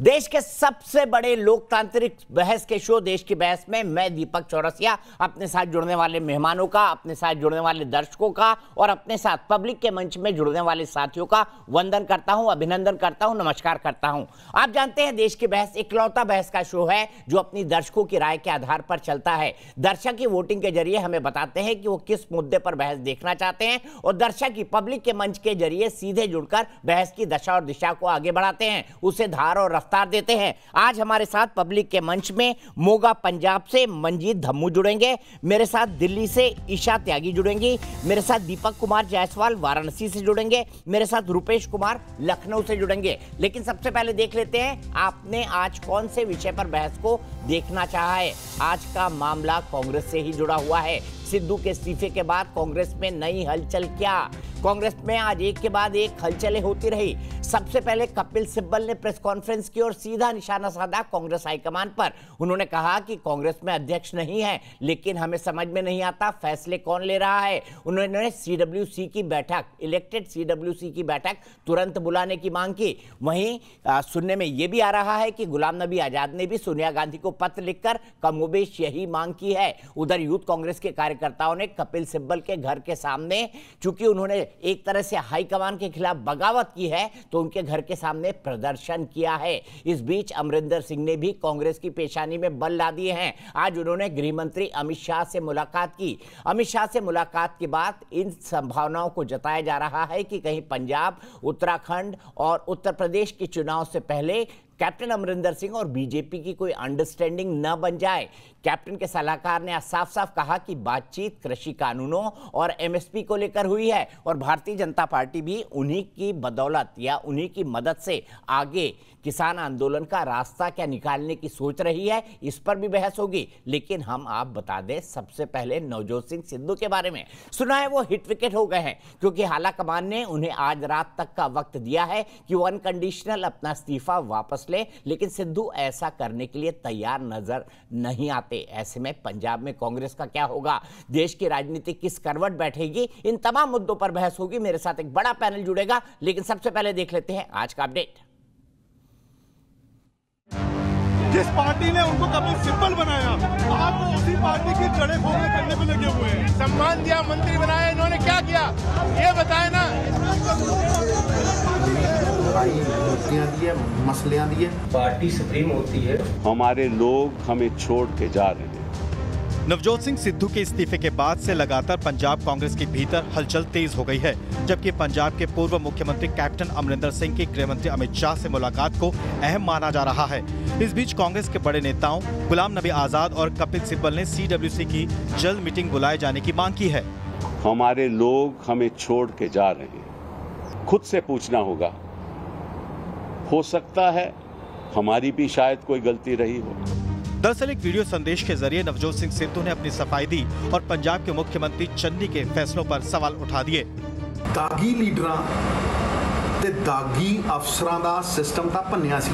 देश के सबसे बड़े लोकतांत्रिक बहस के शो देश की बहस में मैं दीपक चौरसिया अपने साथ जुड़ने वाले मेहमानों का, अपने साथ जुड़ने वाले दर्शकों का और अपने साथ पब्लिक के मंच में जुड़ने वाले साथियों का वंदन करता हूं, अभिनंदन करता हूं, नमस्कार करता हूं। आप जानते हैं देश की बहस इकलौता बहस का शो है जो अपनी दर्शकों की राय के आधार पर चलता है। दर्शक की वोटिंग के जरिए हमें बताते हैं कि वो किस मुद्दे पर बहस देखना चाहते हैं और दर्शक की पब्लिक के मंच के जरिए सीधे जुड़कर बहस की दशा और दिशा को आगे बढ़ाते हैं, उसे धार और रफ्तार देते हैं। आज हमारे साथ पब्लिक के मंच में मोगा पंजाब से मंजीत धम्मू जुड़ेंगे, मेरे साथ दिल्ली से ईशा त्यागी जुड़ेंगी, मेरे साथ दीपक कुमार जायसवाल वाराणसी से जुड़ेंगे, मेरे साथ रुपेश कुमार लखनऊ से जुड़ेंगे। लेकिन सबसे पहले देख लेते हैं आपने आज कौन से विषय पर बहस को देखना चाहा है। आज का मामला कांग्रेस से ही जुड़ा हुआ है। सिद्धू के इस्तीफे के बाद कांग्रेस में नई हलचल क्या? कांग्रेस में आज एक के बाद एक हलचलें होती रही। सबसे पहले कपिल सिब्बल ने प्रेस कॉन्फ्रेंस की और सीधा निशाना साधा कांग्रेस हाईकमान पर। उन्होंने कहा कि कांग्रेस में अध्यक्ष नहीं है, लेकिन हमें समझ में नहीं आता फैसले कौन ले रहा है। उन्होंने सीडब्ल्यूसी की बैठक, इलेक्टेड सीडब्ल्यूसी की बैठक तुरंत बुलाने की मांग की। वहीं सुनने में यह भी आ रहा है कि गुलाम नबी आजाद ने भी सोनिया गांधी को पत्र लिखकर कमोबेश यही मांग की है। उधर यूथ कांग्रेस के कार्यकर्ताओं ने कपिल सिब्बल के घर के सामने, चूंकि उन्होंने एक तरह से हाईकमान के खिलाफ बगावत की है, तो उनके घर के सामने प्रदर्शन किया है। इस बीच अमरिंदर सिंह ने भी कांग्रेस की पेशानी में बल ला दिए हैं। आज उन्होंने गृह मंत्री अमित शाह से मुलाकात की। अमित शाह से मुलाकात के बाद इन संभावनाओं को जताया जा रहा है कि कहीं पंजाब, उत्तराखंड और उत्तर प्रदेश के चुनाव से पहले कैप्टन अमरिंदर सिंह और बीजेपी की कोई अंडरस्टैंडिंग न बन जाए। कैप्टन के सलाहकार ने साफ साफ कहा कि बातचीत कृषि कानूनों और एमएसपी को लेकर हुई है और भारतीय जनता पार्टी भी उन्हीं की बदौलत या उन्हीं की मदद से आगे किसान आंदोलन का रास्ता क्या निकालने की सोच रही है, इस पर भी बहस होगी। लेकिन हम आप बता दें सबसे पहले नवजोत सिंह सिद्धू के बारे में। सुना है वो हिट विकेट हो गए हैं क्योंकि हाला कमान ने उन्हें आज रात तक का वक्त दिया है कि वो अनकंडीशनल अपना इस्तीफा वापस ले, लेकिन सिद्धू ऐसा करने के लिए तैयार नजर नहीं आते। ऐसे में पंजाब में कांग्रेस का क्या होगा, देश की राजनीति किस करवट बैठेगी, इन तमाम मुद्दों पर बहस होगी। मेरे साथ एक बड़ा पैनल जुड़ेगा, लेकिन सबसे पहले देख लेते हैं आज का अपडेट। जिस पार्टी ने उनको कपिल सिब्बल बनाया, आप वो उसी पार्टी की जड़ें खोखले करने पे लगे हुए हैं। सम्मान दिया, मंत्री बनाया, इन्होंने क्या किया ये बताए ना। मसलियां दी है, पार्टी सुप्रीम होती है। हमारे लोग हमें छोड़ के जा रहे हैं। नवजोत सिंह सिद्धू के इस्तीफे के बाद से लगातार पंजाब कांग्रेस के भीतर हलचल तेज हो गई है, जबकि पंजाब के पूर्व मुख्यमंत्री कैप्टन अमरिंदर सिंह की गृह मंत्री अमित शाह से मुलाकात को अहम माना जा रहा है। इस बीच कांग्रेस के बड़े नेताओं गुलाम नबी आजाद और कपिल सिब्बल ने सीडब्ल्यूसी की जल्द मीटिंग बुलाए जाने की मांग की है। हमारे लोग हमें छोड़ के जा रहे हैं। खुद से पूछना होगा, हो सकता है हमारी भी शायद कोई गलती रही हो। दरअसल एक वीडियो संदेश के जरिए नवजोत सिंह सिद्धू ने अपनी सफाई दी और पंजाब के मुख्यमंत्री चन्नी के फैसलों पर सवाल उठा दिए। दागी लीडरां ते दागी अफसरां दा सिस्टम तां भन्निया सी,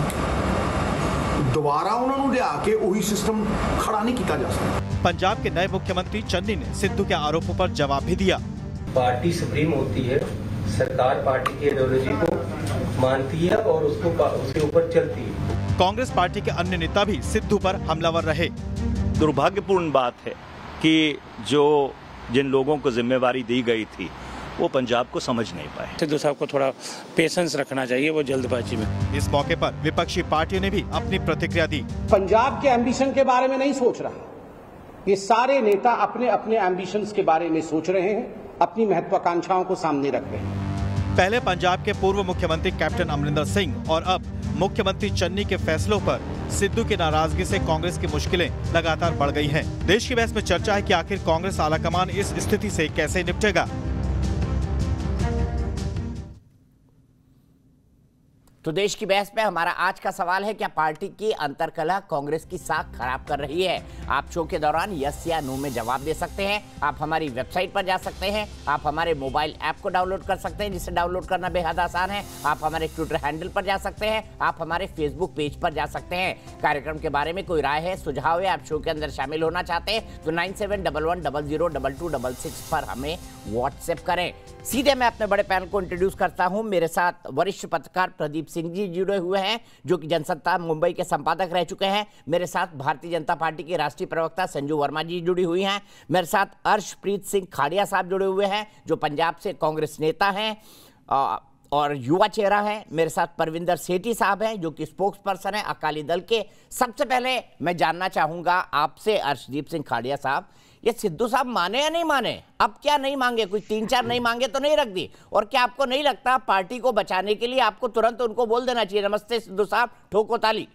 दोबारा उन्होंने लिया के वही सिस्टम खड़ा नहीं किया जा सकता। पंजाब के नए मुख्यमंत्री चन्नी ने सिद्धू के आरोपों पर जवाब भी दिया। पार्टी सुप्रीम होती है, सरकार पार्टी की आइडियोलॉजी को मानती है और उसके ऊपर चलती है। कांग्रेस पार्टी के अन्य नेता भी सिद्धू पर हमलावर रहे। दुर्भाग्यपूर्ण बात है कि जिन लोगों को जिम्मेवारी दी गई थी वो पंजाब को समझ नहीं पाए। सिद्धू साहब को थोड़ा पेशेंस रखना चाहिए, वो जल्दबाजी में। इस मौके पर विपक्षी पार्टियों ने भी अपनी प्रतिक्रिया दी। पंजाब के एम्बिशन के बारे में नहीं सोच रहा, ये सारे नेता अपने अपने एम्बिशंस के बारे में सोच रहे हैं, अपनी महत्वाकांक्षाओं को सामने रख रहे हैं। पहले पंजाब के पूर्व मुख्यमंत्री कैप्टन अमरिंदर सिंह और अब मुख्यमंत्री चन्नी के फैसलों पर सिद्धू की नाराजगी से कांग्रेस की मुश्किलें लगातार बढ़ गई हैं। देश की बहस में चर्चा है कि आखिर कांग्रेस आलाकमान इस स्थिति से कैसे निपटेगा। तो देश की बहस में हमारा आज का सवाल है, क्या पार्टी की अंतरकलह कांग्रेस की साख खराब कर रही है? आप शो के दौरान यस या नो में जवाब दे सकते हैं। आप हमारी वेबसाइट पर जा सकते हैं, आप हमारे मोबाइल ऐप को डाउनलोड कर सकते हैं जिसे डाउनलोड करना बेहद आसान है। आप हमारे ट्विटर हैंडल पर जा सकते हैं, आप हमारे फेसबुक पेज पर जा सकते हैं। कार्यक्रम के बारे में कोई राय है, सुझाव है, आप शो के अंदर शामिल होना चाहते हैं तो 9711002266 पर हमें व्हाट्सएप करें। सीधे मैं अपने बड़े पैनल को इंट्रोड्यूस करता हूं। मेरे साथ वरिष्ठ पत्रकार प्रदीप सिंह सिंह जी जुड़े हुए हैं, जो कि जनसत्ता मुंबई के संपादक रह चुके हैं। मेरे साथ भारतीय जनता पार्टी के राष्ट्रीय प्रवक्ता संजू वर्मा जी जुड़ी हुई हैं। मेरे साथ अर्शप्रीत सिंह खाड़िया साहब जुड़े हुए हैं, जो पंजाब से कांग्रेस नेता हैं और युवा चेहरा है। मेरे साथ परविंदर सेठी साहब हैं, जो कि स्पोक्स पर्सन है अकाली दल के। सबसे पहले मैं जानना चाहूंगा आपसे अर्शदीप सिंह खाड़िया साहब, ये सिद्धू साहब माने या नहीं माने? अब क्या नहीं मांगे? कुछ 3-4 नहीं मांगे तो नहीं रख दी? और क्या आपको नहीं लगता पार्टी को बचाने के लिए आपको तुरंत उनको बोल देना चाहिए, नमस्ते सिद्धू साहब, ठोको ताली?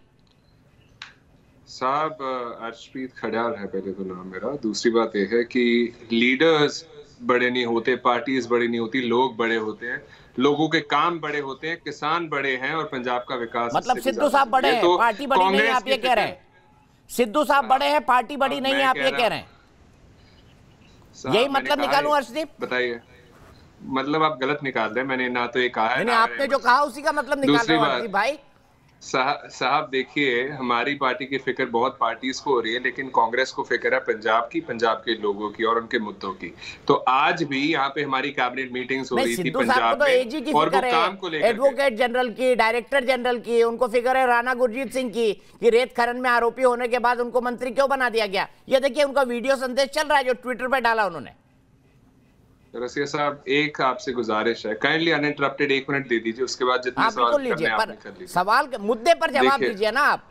साहब, अर्शप्रीत खड़ियाल है पहले तो नाम मेरा। दूसरी बात यह है कि लीडर्स बड़े नहीं होते, पार्टीज बड़ी नहीं होती, लोग बड़े होते हैं, लोगों के काम बड़े होते हैं, किसान बड़े हैं और पंजाब का विकास। मतलब सिद्धू साहब बड़े हैं, तो पार्टी बड़ी नहीं है, आप ये कह रहे हैं? सिद्धू साहब बड़े हैं, पार्टी बड़ी नहीं है, आप ये कह रहे हैं? यही मतलब निकालूं अर्शदीप? बताइए, मतलब आप गलत निकाल रहे हैं। मैंने ना तो ये कहा है, नहीं, आपने जो कहा उसी का मतलब निकाल रहे हो अर्शदीप भाई। साहब देखिए, हमारी पार्टी की फिक्र बहुत पार्टीज को हो रही है, लेकिन कांग्रेस को फिक्र है पंजाब की, पंजाब के लोगों की और उनके मुद्दों की। तो आज भी यहाँ पे हमारी कैबिनेट मीटिंग्स हो रही थी पंजाब में, और वो काम को लेकर एडवोकेट जनरल की, डायरेक्टर जनरल की, उनको फिक्र है राणा गुरजीत सिंह की कि रेत खनन में आरोपी होने के बाद उनको मंत्री क्यों बना दिया गया। ये देखिए उनका वीडियो संदेश चल रहा है जो ट्विटर पर डाला उन्होंने। रसिया साहब, एक आपसे गुजारिश है, काइंडली अनइंटरप्टेड 1 मिनट दे दीजिए, उसके बाद जितने सवाल करने हैं आपने कर लीजिए। सवाल के मुद्दे पर जवाब दीजिए ना आप।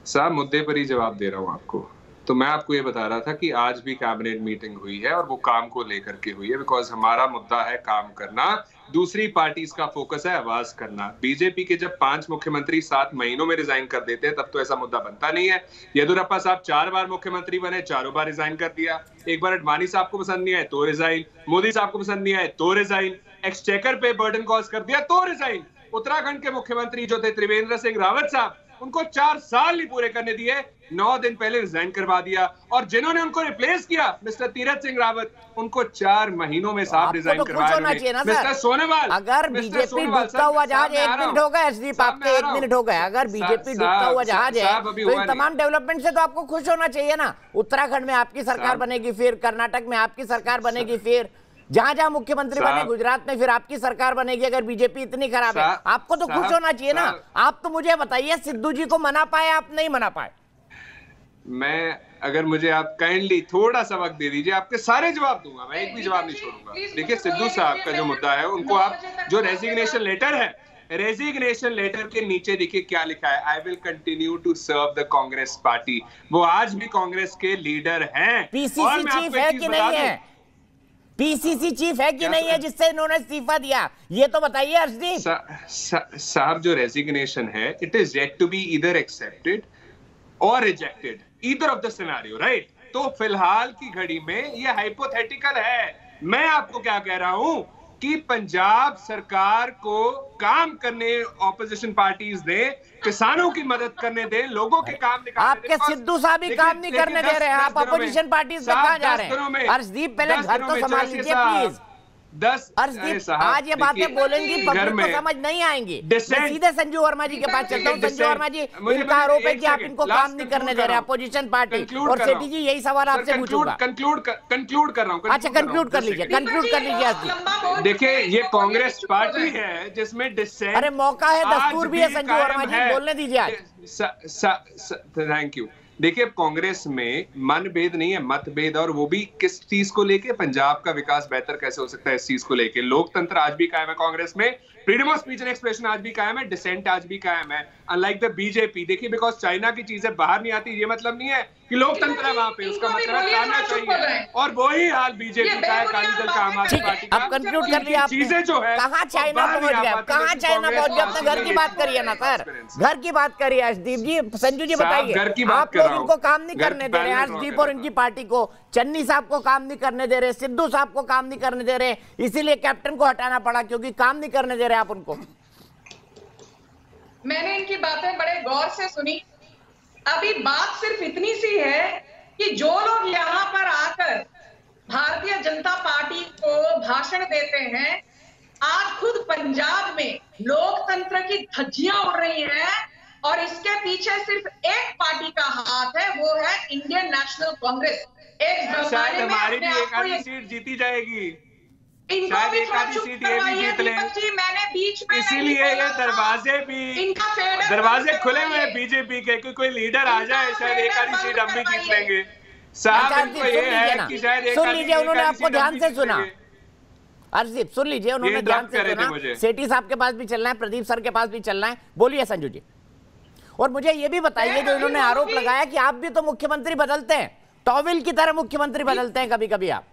साहब, मुद्दे पर ही जवाब दे रहा हूँ आपको। तो मैं आपको ये बता रहा था कि आज भी कैबिनेट मीटिंग हुई है और वो काम को लेकर के हुई है, बिकॉज हमारा मुद्दा है काम करना, दूसरी पार्टीज का फोकस है आवाज करना। बीजेपी के जब 5 मुख्यमंत्री 7 महीनों में रिजाइन कर देते हैं, तब तो ऐसा मुद्दा बनता नहीं है। येदियुरप्पा साहब 4 बार मुख्यमंत्री बने, 4 बार रिजाइन कर दिया। एक बार अडवाणी साहब को पसंद नहीं आए तो रिजाइन, मोदी साहब को पसंद नहीं आए तो रिजाइन, एक्सचेकर पे बर्डन कॉज कर दिया तो रिजाइन। उत्तराखंड के मुख्यमंत्री जो थे त्रिवेंद्र सिंह रावत साहब, उनको 4 साल नहीं पूरे करने दिए, 9 दिन पहले रिजाइन करवा दिया। और जिन्होंने उनको रिप्लेस किया, मिस्टर तीरथ सिंह रावत, उनको 4 महीनों में साहब रिजाइन करवाया। मिस्टर सोनोवाल, अगर बीजेपी डूबता हुआ जहाज, 1 मिनट हो गया अर्शदीप, आपके 1 मिनट हो गया, अगर बीजेपी डूबता हुआ जहाज है तो इन तमाम डेवलपमेंट से तो आपको खुश होना चाहिए ना। उत्तराखंड में आपकी सरकार बनेगी, फिर कर्नाटक में आपकी सरकार बनेगी, फिर जहां जहां मुख्यमंत्री बने, गुजरात में फिर आपकी सरकार बनेगी। अगर बीजेपी इतनी खराब है, आपको तो खुश होना चाहिए ना। आप तो मुझे बताइए, सिद्धू जी को मना पाए, आप नहीं मना पाए? अगर मुझे आप काइंडली थोड़ा सा वक्त दे दीजिए, आपके सारे जवाब दूंगा, मैं एक भी जवाब नहीं छोड़ूंगा। देखिए, सिद्धू साहब का जो मुद्दा है, उनको आप जो रेजिग्नेशन लेटर है, रेजिग्नेशन लेटर के नीचे देखिए क्या लिखा है, I will continue to serve the Congress party. वो आज भी कांग्रेस के लीडर हैं। पीसीसी चीफ है कि नहीं है? पीसीसी चीफ है कि नहीं है जिससे इन्होंने इस्तीफा दिया, ये तो बताइए अर्शदीप साहब। जो रेजिग्नेशन है, it is yet to be either accepted और rejected, either of the scenario, right? तो फिलहाल की घड़ी में ये हाइपोथेटिकल है। मैं आपको क्या कह रहा हूं कि पंजाब सरकार को काम करने ऑपोजिशन पार्टीज दें, किसानों की मदद करने दें, लोगों के काम निकालने। आपके सिद्धू साहब ही काम नहीं करने दे रहे हैं, आप ऑपोजिशन पार्टीज पे कहां जा रहे हैं? अर्शदीप, पहले घर तो संभाल लीजिए प्लीज। अर्शदीप, आज ये बातें बोलेंगी, पब्लिक को समझ नहीं आएंगी। मैं सीधे संजू वर्मा जी के पास चलता हूँ। संजू वर्मा जी, इनका आरोप है कि आप इनको काम नहीं करने दे रहे अपोजिशन पार्टी, और सेठी जी यही सवाल आपसे पूछूंगा। कंक्लूड कर रहा हूँ। अच्छा, कंक्लूड कर लीजिए, कंक्लूड कर लीजिए। देखिए, ये कांग्रेस पार्टी है जिसमें डिसेंट, अरे मौका है, दस्तूर भी है संजू वर्मा जी, बोलने दीजिए आज। Thank you. देखिए, कांग्रेस में मनभेद नहीं है, मतभेद, और वो भी किस चीज को लेके, पंजाब का विकास बेहतर कैसे हो सकता है, इस चीज को लेके। लोकतंत्र आज भी कायम है कांग्रेस में, freedom of speech and expression आज भी कायम है, डिसेंट आज भी कायम है, अनलाइक द बीजेपी। देखिए, बिकॉज चाइना की चीजें बाहर नहीं आती, ये मतलब नहीं है कि लोकतंत्र है वहां पे, उसका मतलब है करना चाहिए। और वही हाल बीजेपी का है, अकाली दल का, आम आदमी पार्टी का। अब कंक्लूड कर लिया आपने। चीजें जो है, कहां चाइना पहुंच गया, कहां चाइना पहुंच गया? अपने घर की बात करिए ना सर, घर की बात करिए। अर्शदीप जी, संजू जी बताइए, आप लोग इनको काम नहीं करने दे रहे, अर्शदीप और इनकी पार्टी को, चन्नी साहब को काम नहीं करने दे रहे, सिद्धू साहब को काम नहीं करने दे रहे, इसीलिए कैप्टन को हटाना पड़ा, क्योंकि काम नहीं करने दे रहे आप उनको। मैंने इनकी बातें बड़े गौर से सुनी। अभी बात सिर्फ इतनी सी है कि जो लोग यहाँ पर आकर भारतीय जनता पार्टी को भाषण देते हैं, आज खुद पंजाब में लोकतंत्र की धज्जियां उड़ रही हैं, और इसके पीछे सिर्फ एक पार्टी का हाथ है, वो है इंडियन नेशनल कांग्रेस। एक शायद हमारी भी एक आधी सीट जीती जाएगी। शायद एक आधी सीट ये भी जीत लें। मैंने बीच में इसीलिए ये दरवाजे खुले हुए हैं बीजेपी के कि कोई लीडर आ जाए, शायद एक आधी सीट हम भी जीत लेंगे। साहब इनको ये है कि शायद सुन लीजिए, उन्होंने आपको ध्यान से सुना। अर्षदीप सुन लीजिए, उन्होंने ध्यान से सुना। सेठी साहब के पास भी चलना है, प्रदीप सर के पास भी चलना है। बोलिए संजू जी। और मुझे ये भी बताइए, जो इन्होंने आरोप लगाया कि आप भी तो मुख्यमंत्री बदलते हैं, टॉवेल की तरह मुख्यमंत्री बदलते हैं कभी कभी आप।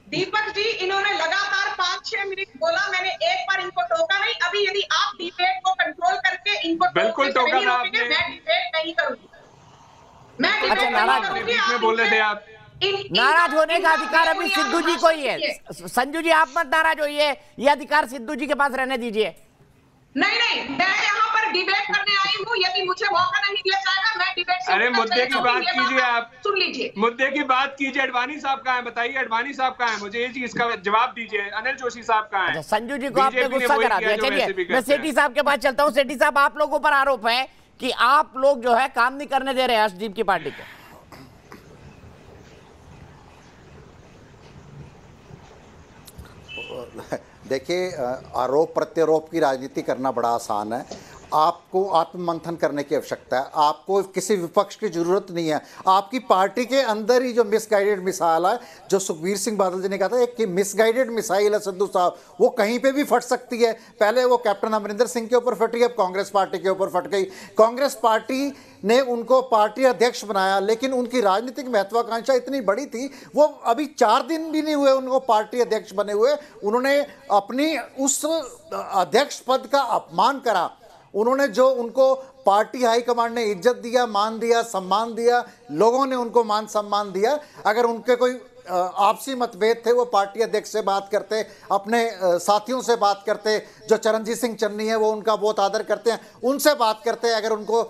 दीपक जी, इन्होंने लगातार 5-6 मिनट बोला, मैंने एक बार इनको टोका नहीं। अभी यदि आप डिबेट को कंट्रोल करके इनको बिल्कुल टोका था आपने। मैं डिबेट नहीं करूंगी, मैं अच्छा, बीच में बोल रहे थे आप। नाराज होने का अधिकार अभी सिद्धू जी को ही है। संजू जी आप मत नाराज होइए, ये अधिकार सिद्धू जी के पास रहने दीजिए। नहीं, मैं यहाँ पर डिबेट करने आई हूँ। यदि मुझे मौका नहीं दिया जाएगा, मैं डिबेट से अरे मुद्दे की बात कीजिए आप, सुन लीजिए, मुद्दे की बात कीजिए। अडवाणी साहब कहाँ है बताइए, अडवाणी साहब कहाँ है, मुझे ये चीज का जवाब दीजिए। अनिल जोशी साहब कहाँ है? संजू जी को आपने गुस्सा करा दिया। चलिए मैं सेठी साहब के पास चलता हूँ। सेठी साहब, आप लोगों पर आरोप है कि आप लोग जो है काम नहीं करने दे रहे अर्षदीप की पार्टी को। देखिए, आरोप प्रत्यारोप की राजनीति करना बड़ा आसान है। आपको आत्ममंथन करने की आवश्यकता है। आपको किसी विपक्ष की जरूरत नहीं है। आपकी पार्टी के अंदर ही जो मिसगाइडेड मिसाइल है, जो सुखबीर सिंह बादल जी ने कहा था कि मिसगाइडेड मिसाइल है सिद्धू साहब, वो कहीं पे भी फट सकती है। पहले वो कैप्टन अमरिंदर सिंह के ऊपर फटी, अब कांग्रेस पार्टी के ऊपर फट गई। कांग्रेस पार्टी ने उनको पार्टी अध्यक्ष बनाया, लेकिन उनकी राजनीतिक महत्वाकांक्षा इतनी बड़ी थी, वो अभी 4 दिन भी नहीं हुए उनको पार्टी अध्यक्ष बने हुए, उन्होंने अपनी उस अध्यक्ष पद का अपमान करा। उन्होंने जो उनको पार्टी हाईकमांड ने इज्जत दिया, मान दिया, सम्मान दिया, लोगों ने उनको मान सम्मान दिया। अगर उनके कोई आपसी मतभेद थे, वो पार्टी अध्यक्ष से बात करते, अपने साथियों से बात करते, जो चरणजीत सिंह चन्नी है वो उनका बहुत आदर करते हैं, उनसे बात करते। अगर उनको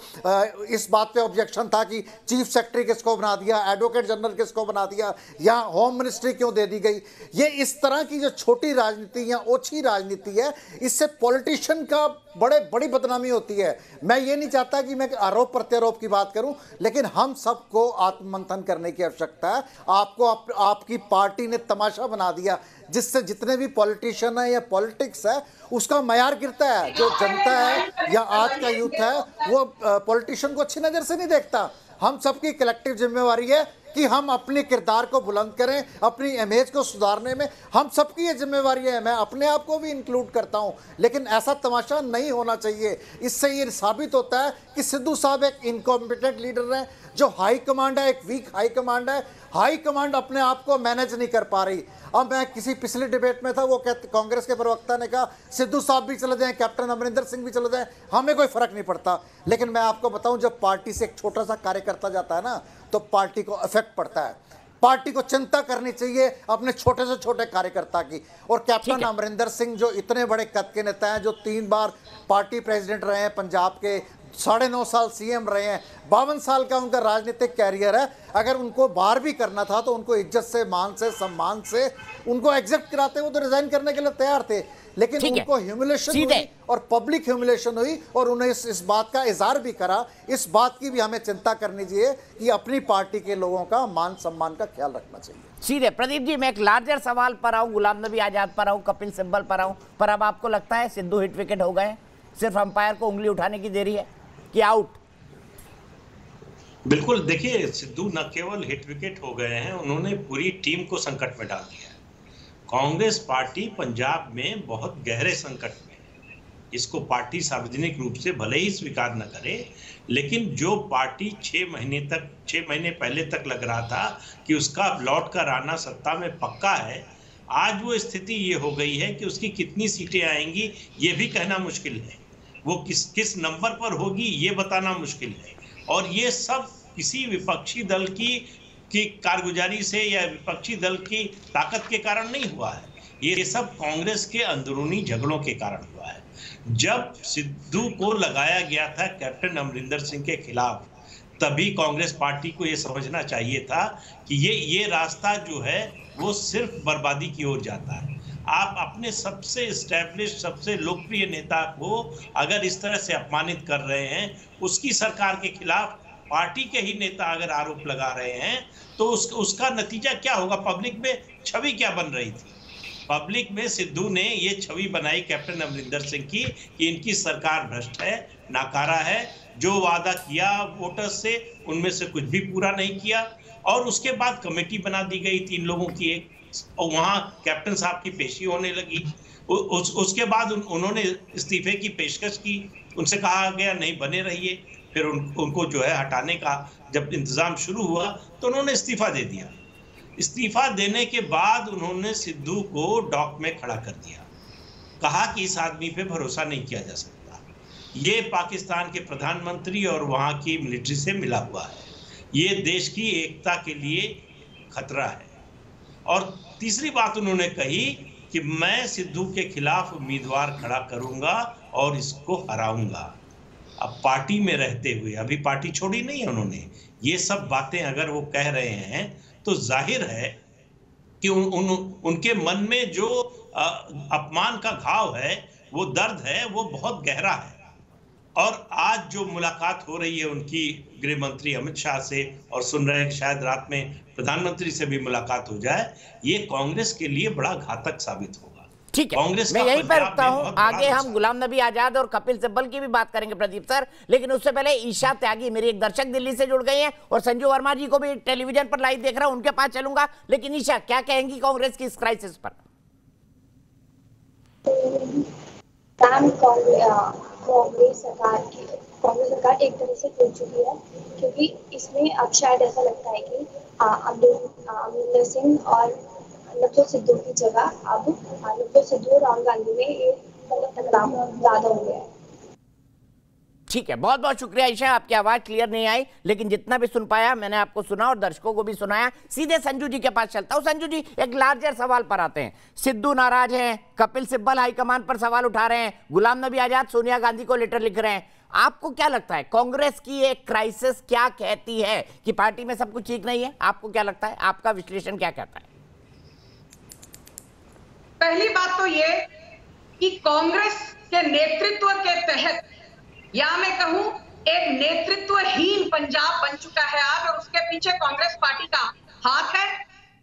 इस बात पे ऑब्जेक्शन था कि चीफ सेक्रेटरी किसको बना दिया, एडवोकेट जनरल किसको बना दिया, या होम मिनिस्ट्री क्यों दे दी गई, ये इस तरह की जो छोटी राजनीति या ओछी राजनीति है, इससे पॉलिटिशियन का बड़ी बदनामी होती है। मैं ये नहीं चाहता कि मैं आरोप प्रत्यारोप की बात करूं, लेकिन हम सबको आत्ममंथन करने की आवश्यकता है। आपको आपकी पार्टी ने तमाशा बना दिया, जिससे जितने भी पॉलिटिशियन है या पॉलिटिक्स है उसका मयार गिरता है। जो जनता है या आज का यूथ है वो पॉलिटिशियन को अच्छी नज़र से नहीं देखता। हम सबकी कलेक्टिव जिम्मेवारी है कि हम अपने किरदार को बुलंद करें, अपनी इमेज को सुधारने में हम सबकी ये जिम्मेवारी है। मैं अपने आप को भी इंक्लूड करता हूं, लेकिन ऐसा तमाशा नहीं होना चाहिए। इससे ये साबित होता है कि सिद्धू साहब एक इनकॉम्पिटेंट लीडर हैं। जो हाई कमांड है एक वीक हाई कमांड है। हाई कमांड अपने आप को मैनेज नहीं कर पा रही। अब मैं किसी पिछले डिबेट में था, वो कांग्रेस के प्रवक्ता ने कहा सिद्धू साहब भी चले जाएं, कैप्टन अमरिंदर सिंह भी चले जाएं, हमें कोई फर्क नहीं पड़ता। लेकिन मैं आपको बताऊं, जब पार्टी से एक छोटा सा कार्यकर्ता जाता है ना, तो पार्टी को इफेक्ट पड़ता है। पार्टी को चिंता करनी चाहिए अपने छोटे से छोटे कार्यकर्ता की। और कैप्टन अमरिंदर सिंह जो इतने बड़े कद के नेता हैं, जो 3 बार पार्टी प्रेसिडेंट रहे हैं पंजाब के, 9.5 साल सीएम रहे हैं, 52 साल का उनका राजनीतिक कैरियर है। अगर उनको बाहर भी करना था तो उनको इज्जत से, मान से, सम्मान से उनको एग्जिट कराते, वो तो रिजाइन करने के लिए तैयार थे। लेकिन उनको ह्यूमिलेशन हुई और पब्लिक ह्यूमिलेशन हुई, और उन्हें इस बात का इजहार भी करा। इस बात की भी हमें चिंता करनी चाहिए कि अपनी पार्टी के लोगों का मान सम्मान का ख्याल रखना चाहिए। सीधे प्रदीप जी, मैं एक लार्जर सवाल पर आऊँ, गुलाम नबी आजाद पर आऊँ, कपिल सिब्बल पर आऊँ, पर अब आपको लगता है सिद्धू हिट विकेट हो गए, सिर्फ अंपायर को उंगली उठाने की देरी है कि आउट? बिल्कुल, देखिए सिद्धू न केवल हिट विकेट हो गए हैं, उन्होंने पूरी टीम को संकट में डाल दिया है। कांग्रेस पार्टी पंजाब में बहुत गहरे संकट में है। इसको पार्टी सार्वजनिक रूप से भले ही स्वीकार न करे, लेकिन जो पार्टी 6 महीने पहले तक लग रहा था कि उसका लौट कर आना सत्ता में पक्का है, आज वो स्थिति ये हो गई है कि उसकी कितनी सीटें आएंगी ये भी कहना मुश्किल है। वो किस नंबर पर होगी ये बताना मुश्किल है। और ये सब किसी विपक्षी दल की कारगुजारी से या विपक्षी दल की ताकत के कारण नहीं हुआ है। ये सब कांग्रेस के अंदरूनी झगड़ों के कारण हुआ है। जब सिद्धू को लगाया गया था कैप्टन अमरिंदर सिंह के खिलाफ, तभी कांग्रेस पार्टी को ये समझना चाहिए था कि ये रास्ता जो है वो सिर्फ बर्बादी की ओर जाता है। आप अपने सबसे एस्टैब्लिश, सबसे लोकप्रिय नेता को अगर इस तरह से अपमानित कर रहे हैं, उसकी सरकार के खिलाफ पार्टी के ही नेता अगर आरोप लगा रहे हैं, तो उसका नतीजा क्या होगा? पब्लिक में छवि क्या बन रही थी? पब्लिक में सिद्धू ने ये छवि बनाई कैप्टन अमरिंदर सिंह की कि इनकी सरकार भ्रष्ट है, नाकारा है, जो वादा किया वोटर्स से उनमें से कुछ भी पूरा नहीं किया। और उसके बाद कमेटी बना दी गई 3 लोगों की एक, और वहां कैप्टन साहब की पेशी होने लगी। उसके बाद उन्होंने इस्तीफे की पेशकश की, उनसे कहा गया नहीं बने रहिए। फिर उनको जो है हटाने का जब इंतजाम शुरू हुआ तो उन्होंने इस्तीफा दे दिया। इस्तीफा देने के बाद उन्होंने सिद्धू को डॉक में खड़ा कर दिया, कहा कि इस आदमी पे भरोसा नहीं किया जा सकता, ये पाकिस्तान के प्रधानमंत्री और वहाँ की मिलिट्री से मिला हुआ है, ये देश की एकता के लिए खतरा है। और तीसरी बात उन्होंने कही कि मैं सिद्धू के खिलाफ उम्मीदवार खड़ा करूंगा और इसको हराऊंगा। अब पार्टी में रहते हुए, अभी पार्टी छोड़ी नहीं है उन्होंने, ये सब बातें अगर वो कह रहे हैं तो जाहिर है कि उनके मन में जो अपमान का घाव है, वो दर्द है, वो बहुत गहरा है। और आज जो मुलाकात हो रही है उनकी गृह मंत्री अमित शाह से, और सुन रहे हैं शायद रात में प्रधानमंत्री से भी मुलाकात हो जाए, ये कांग्रेस के लिए बड़ा घातक साबित होगा। ठीक है, कांग्रेस मैं यहीं पर रुकता हूं। आगे हम गुलाम नबी आजाद और कपिल सिब्बल की भी बात करेंगे प्रदीप सर, लेकिन उससे पहले ईशा त्यागी मेरी एक दर्शक दिल्ली से जुड़ गई हैं और संजू वर्मा जी को भी टेलीविजन पर लाइव देख रहा हूं, उनके पास चलूंगा। लेकिन ईशा, क्या कहेंगी कांग्रेस की इस क्राइसिस पर? कांग्रेस सरकार एक तरह से टूट चुकी है, क्योंकि इसमें अब शायद ऐसा लगता है कि अमरिंदर सिंह और नवजोत सिद्धू की जगह अब नवजोत सिद्धू और राहुल गांधी में ये टकराव ज्यादा हो गया है। ठीक है, बहुत बहुत शुक्रिया ईशा, आपकी आवाज क्लियर नहीं आई, लेकिन जितना भी सुन पाया मैंने आपको सुना और दर्शकों को भी सुनाया। सीधे संजू जी के पास चलता हूं। संजू जी, एक लार्जर सवाल पर आते हैं। सिद्धू नाराज हैं, कपिल सिब्बल हाईकमान पर सवाल उठा रहे हैं, गुलाम नबी आजाद सोनिया गांधी को लेटर लिख रहे हैं। आपको क्या लगता है कांग्रेस की एक क्राइसिस क्या कहती है कि पार्टी में सब कुछ ठीक नहीं है? आपको क्या लगता है, आपका विश्लेषण क्या कहता है? पहली बात तो ये कि कांग्रेस के नेतृत्व के तहत, या मैं कहूं एक नेतृत्वहीन पंजाब बन चुका है आज, और उसके पीछे कांग्रेस पार्टी का हाथ है।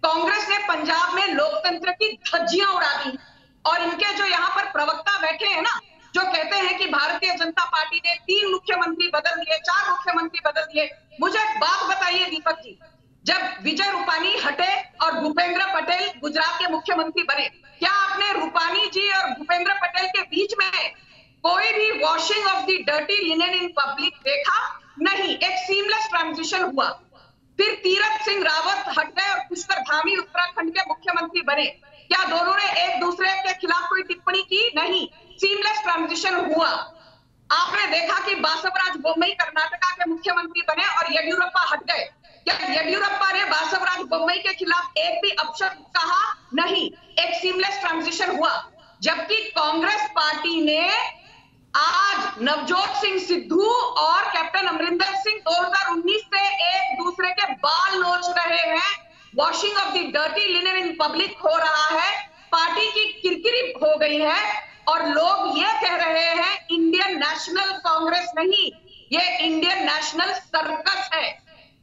कांग्रेस ने पंजाब में लोकतंत्र की धज्जियां उड़ा दी, और इनके जो यहाँ पर प्रवक्ता बैठे हैं ना, जो कहते हैं कि भारतीय जनता पार्टी ने 3 मुख्यमंत्री बदल दिए, 4 मुख्यमंत्री बदल दिए। मुझे एक बात बताइए दीपक जी, जब विजय रूपानी हटे और भूपेंद्र पटेल गुजरात के मुख्यमंत्री बने, क्या आपने रूपानी जी और भूपेंद्र पटेल के बीच में कोई भी washing of the dirty linen in public देखा? नहीं, एक सीमलेस ट्रांजिशन हुआ। फिर तीरथ सिंह रावत हट गए और पुष्कर धामी उत्तराखंड के मुख्यमंत्री बने, क्या दोनों ने एक दूसरे के खिलाफ कोई टिप्पणी की? नहीं, सीमलेस ट्रांजिशन हुआ। आपने देखा कि बासवराज बोम्मई कर्नाटका के मुख्यमंत्री बने और येडियुरप्पा हट गए, क्या येडियुरप्पा ने बासवराज बोम्मई के खिलाफ एक भी अपशब्द कहा? नहीं, एक सीमलेस ट्रांजिशन हुआ। जबकि कांग्रेस पार्टी ने आज नवजोत सिंह सिद्धू और कैप्टन अमरिंदर सिंह 2019 से एक दूसरे के बाल नोच रहे हैं, washing of the dirty linen in public हो रहा है, पार्टी की किरकिरी हो गई है, और लोग ये कह रहे हैं इंडियन नेशनल कांग्रेस नहीं, ये इंडियन नेशनल सर्कस है।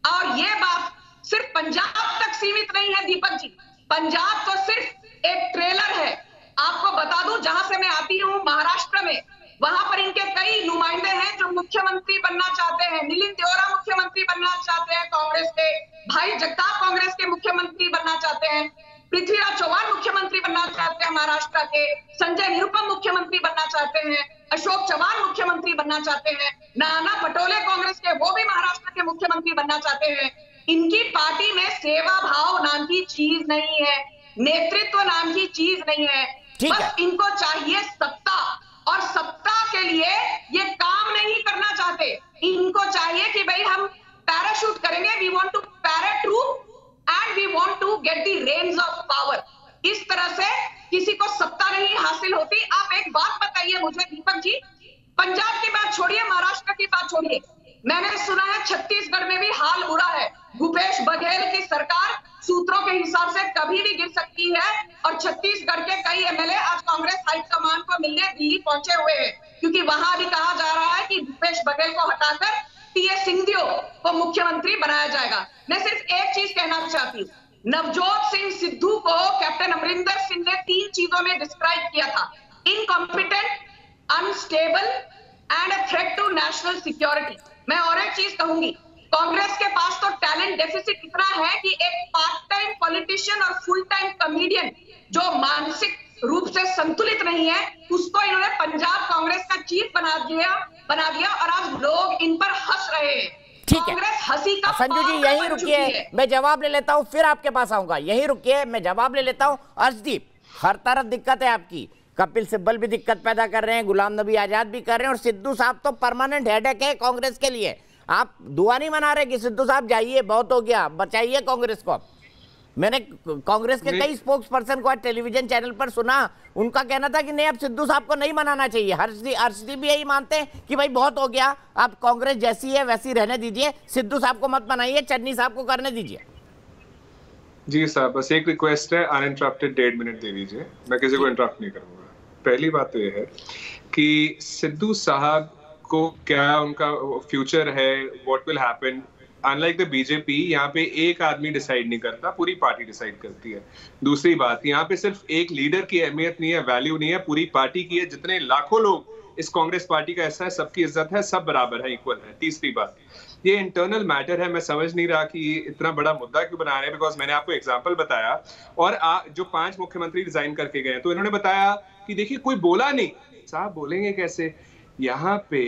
और ये बात सिर्फ पंजाब तक सीमित नहीं है दीपक जी, पंजाब तो सिर्फ एक ट्रेलर है। आपको बता दूं, जहां से मैं आती हूं महाराष्ट्र में, वहां पर इनके कई नुमाइंदे हैं जो मुख्यमंत्री बनना चाहते हैं। मिलिंद देओरा मुख्यमंत्री बनना चाहते हैं कांग्रेस के, भाई जगताप कांग्रेस के मुख्यमंत्री बनना चाहते हैं, पृथ्वीराज चौहान मुख्यमंत्री बनना चाहते हैं महाराष्ट्र के, संजय निरुपम मुख्यमंत्री बनना चाहते हैं, अशोक चव्हाण मुख्यमंत्री बनना चाहते हैं, नाना पटोले कांग्रेस के, वो भी महाराष्ट्र के मुख्यमंत्री बनना चाहते हैं। इनकी पार्टी में सेवा भाव नाम की चीज नहीं है, नेतृत्व नाम की चीज नहीं है, बस इनको चाहिए सत्ता, और सत्ता के लिए ये काम नहीं करना चाहते। इनको चाहिए कि भाई हम पैराशूट करेंगे, we want to paratroop and we want to get the reins of power. इस तरह से किसी को सत्ता नहीं हासिल होती। आप एक बात बताइए मुझे दीपक जी, पंजाब की बात छोड़िए, महाराष्ट्र की बात छोड़िए, मैंने सुना है छत्तीसगढ़ में भी हाल बुरा है। भूपेश बघेल की सरकार सूत्रों के हिसाब से कभी भी गिर सकती है, और छत्तीसगढ़ के कई एमएलए आज कांग्रेस हाईकमान को मिलने दिल्ली पहुंचे हुए हैं, क्योंकि वहां भी कहा जा रहा है कि भूपेश बघेल को हटाकर टीएस सिंहदेव को मुख्यमंत्री बनाया जाएगा। मैं सिर्फ एक चीज कहना चाहती हूँ, नवजोत सिंह सिद्धू को कैप्टन अमरिंदर सिंह ने 3 चीजों में डिस्क्राइब किया था: incompetent, unstable and a threat to national security. मैं और एक चीज कहूंगी, कांग्रेस के पास तो टैलेंट डेफिसिट इतना है कि एक पार्ट टाइम पॉलिटिशियन और फुल टाइम कॉमेडियन जो मानसिक रूप से संतुलित नहीं है, उसको इन्होंने पंजाब कांग्रेस का चीफ बना दिया और आज लोग इन पर हंस रहे हैं। कांग्रेस हंसी का संजू जी यहीं रुकिए, मैं जवाब ले लेता हूं, फिर आपके पास आऊंगा। यहीं रुकिए, मैं जवाब ले लेता हूं। अर्शदीप, हर तरफ दिक्कत है आपकी, कपिल सिब्बल भी दिक्कत पैदा कर रहे हैं, गुलाम नबी आजाद भी कर रहे हैं, और सिद्धू साहब तो परमानेंट हेडेक है कांग्रेस के लिए। आप दुआ नहीं मना रहे कि सिद्धू साहब जाइए, बहुत हो गया, बचाइए कांग्रेस को। मैंने कांग्रेस के कई स्पोक्स पर्सन को आज टेलीविजन चैनल पर सुना, उनका कहना था कि नहीं, अब सिद्धू साहब को नहीं मनाना चाहिए। अर्शदीप भी यही मानते हैं कि भाई बहुत हो गया, अब कांग्रेस जैसी है वैसी रहने दीजिए, सिद्धू साहब को मत बनाइए, चन्नी साहब को करने दीजिए। जी साहब, बस एक रिक्वेस्ट है, अनइंटरप्टेड 1.5 मिनट दे दीजिए, मैं किसी को इंटरप्ट नहीं करूंगा। पहली बात तो यह है कि सिद्धू साहब को क्या उनका फ्यूचर है, what will happen. Unlike the BJP, यहाँ पे एक आदमी डिसाइड नहीं करता, पूरी पार्टी डिसाइड करती है। दूसरी बात, यहाँ पे सिर्फ एक लीडर की अहमियत नहीं है, वैल्यू नहीं है, पूरी पार्टी की है। जितने लाखों लोग इस कांग्रेस पार्टी का हिस्सा है, सबकी इज्जत है, सब बराबर है, इक्वल है। तीसरी बात, ये इंटरनल मैटर है, मैं समझ नहीं रहा कि इतना बड़ा मुद्दा क्यों बना रहे हैं, बिकॉज मैंने आपको एग्जांपल बताया, और जो 5 मुख्यमंत्री रिजाइन करके गए तो इन्होंने बताया कि देखिए कोई बोला नहीं। साहब बोलेंगे कैसे? यहाँ पे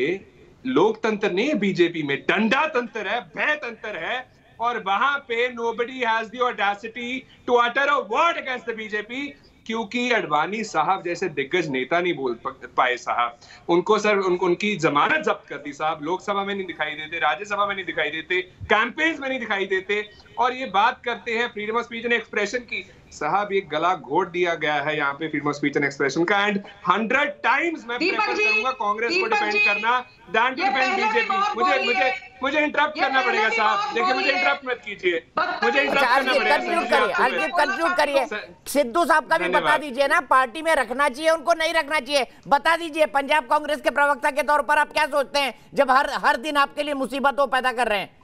लोकतंत्र नहीं है, बीजेपी में डंडा तंत्र है, भय तंत्र है, और वहां पे nobody has the audacity to utter a word against the BJP, क्योंकि अडवाणी साहब जैसे दिग्गज नेता नहीं बोल पाए साहब। उनको सर उनकी जमानत जब्त कर दी साहब, लोकसभा में नहीं दिखाई देते, राज्यसभा में नहीं दिखाई देते, कैंपेन्स में नहीं दिखाई देते, और ये बात करते हैं freedom of speech and expression की। साहब ये गला घोट दिया गया है यहाँ पे freedom of speech and expression का, एंड 100 टाइम्स मैं प्रेफर करूंगा कांग्रेस को डिफेंड करना दैन टू डिफेंड बीजेपी। मुझे इंटरप्ट करना पड़ेगा साहब, देखिए मुझे इंटरप्ट मत कीजिए, मुझे इंटरप्ट करना पड़ेगा। कंक्लूड करिए, सिद्धू साहब का भी बता दीजिए ना, पार्टी में रखना चाहिए उनको, नहीं रखना चाहिए, बता दीजिए। पंजाब कांग्रेस के प्रवक्ता के तौर पर आप क्या सोचते हैं जब हर दिन आपके लिए मुसीबतों पैदा कर रहे हैं?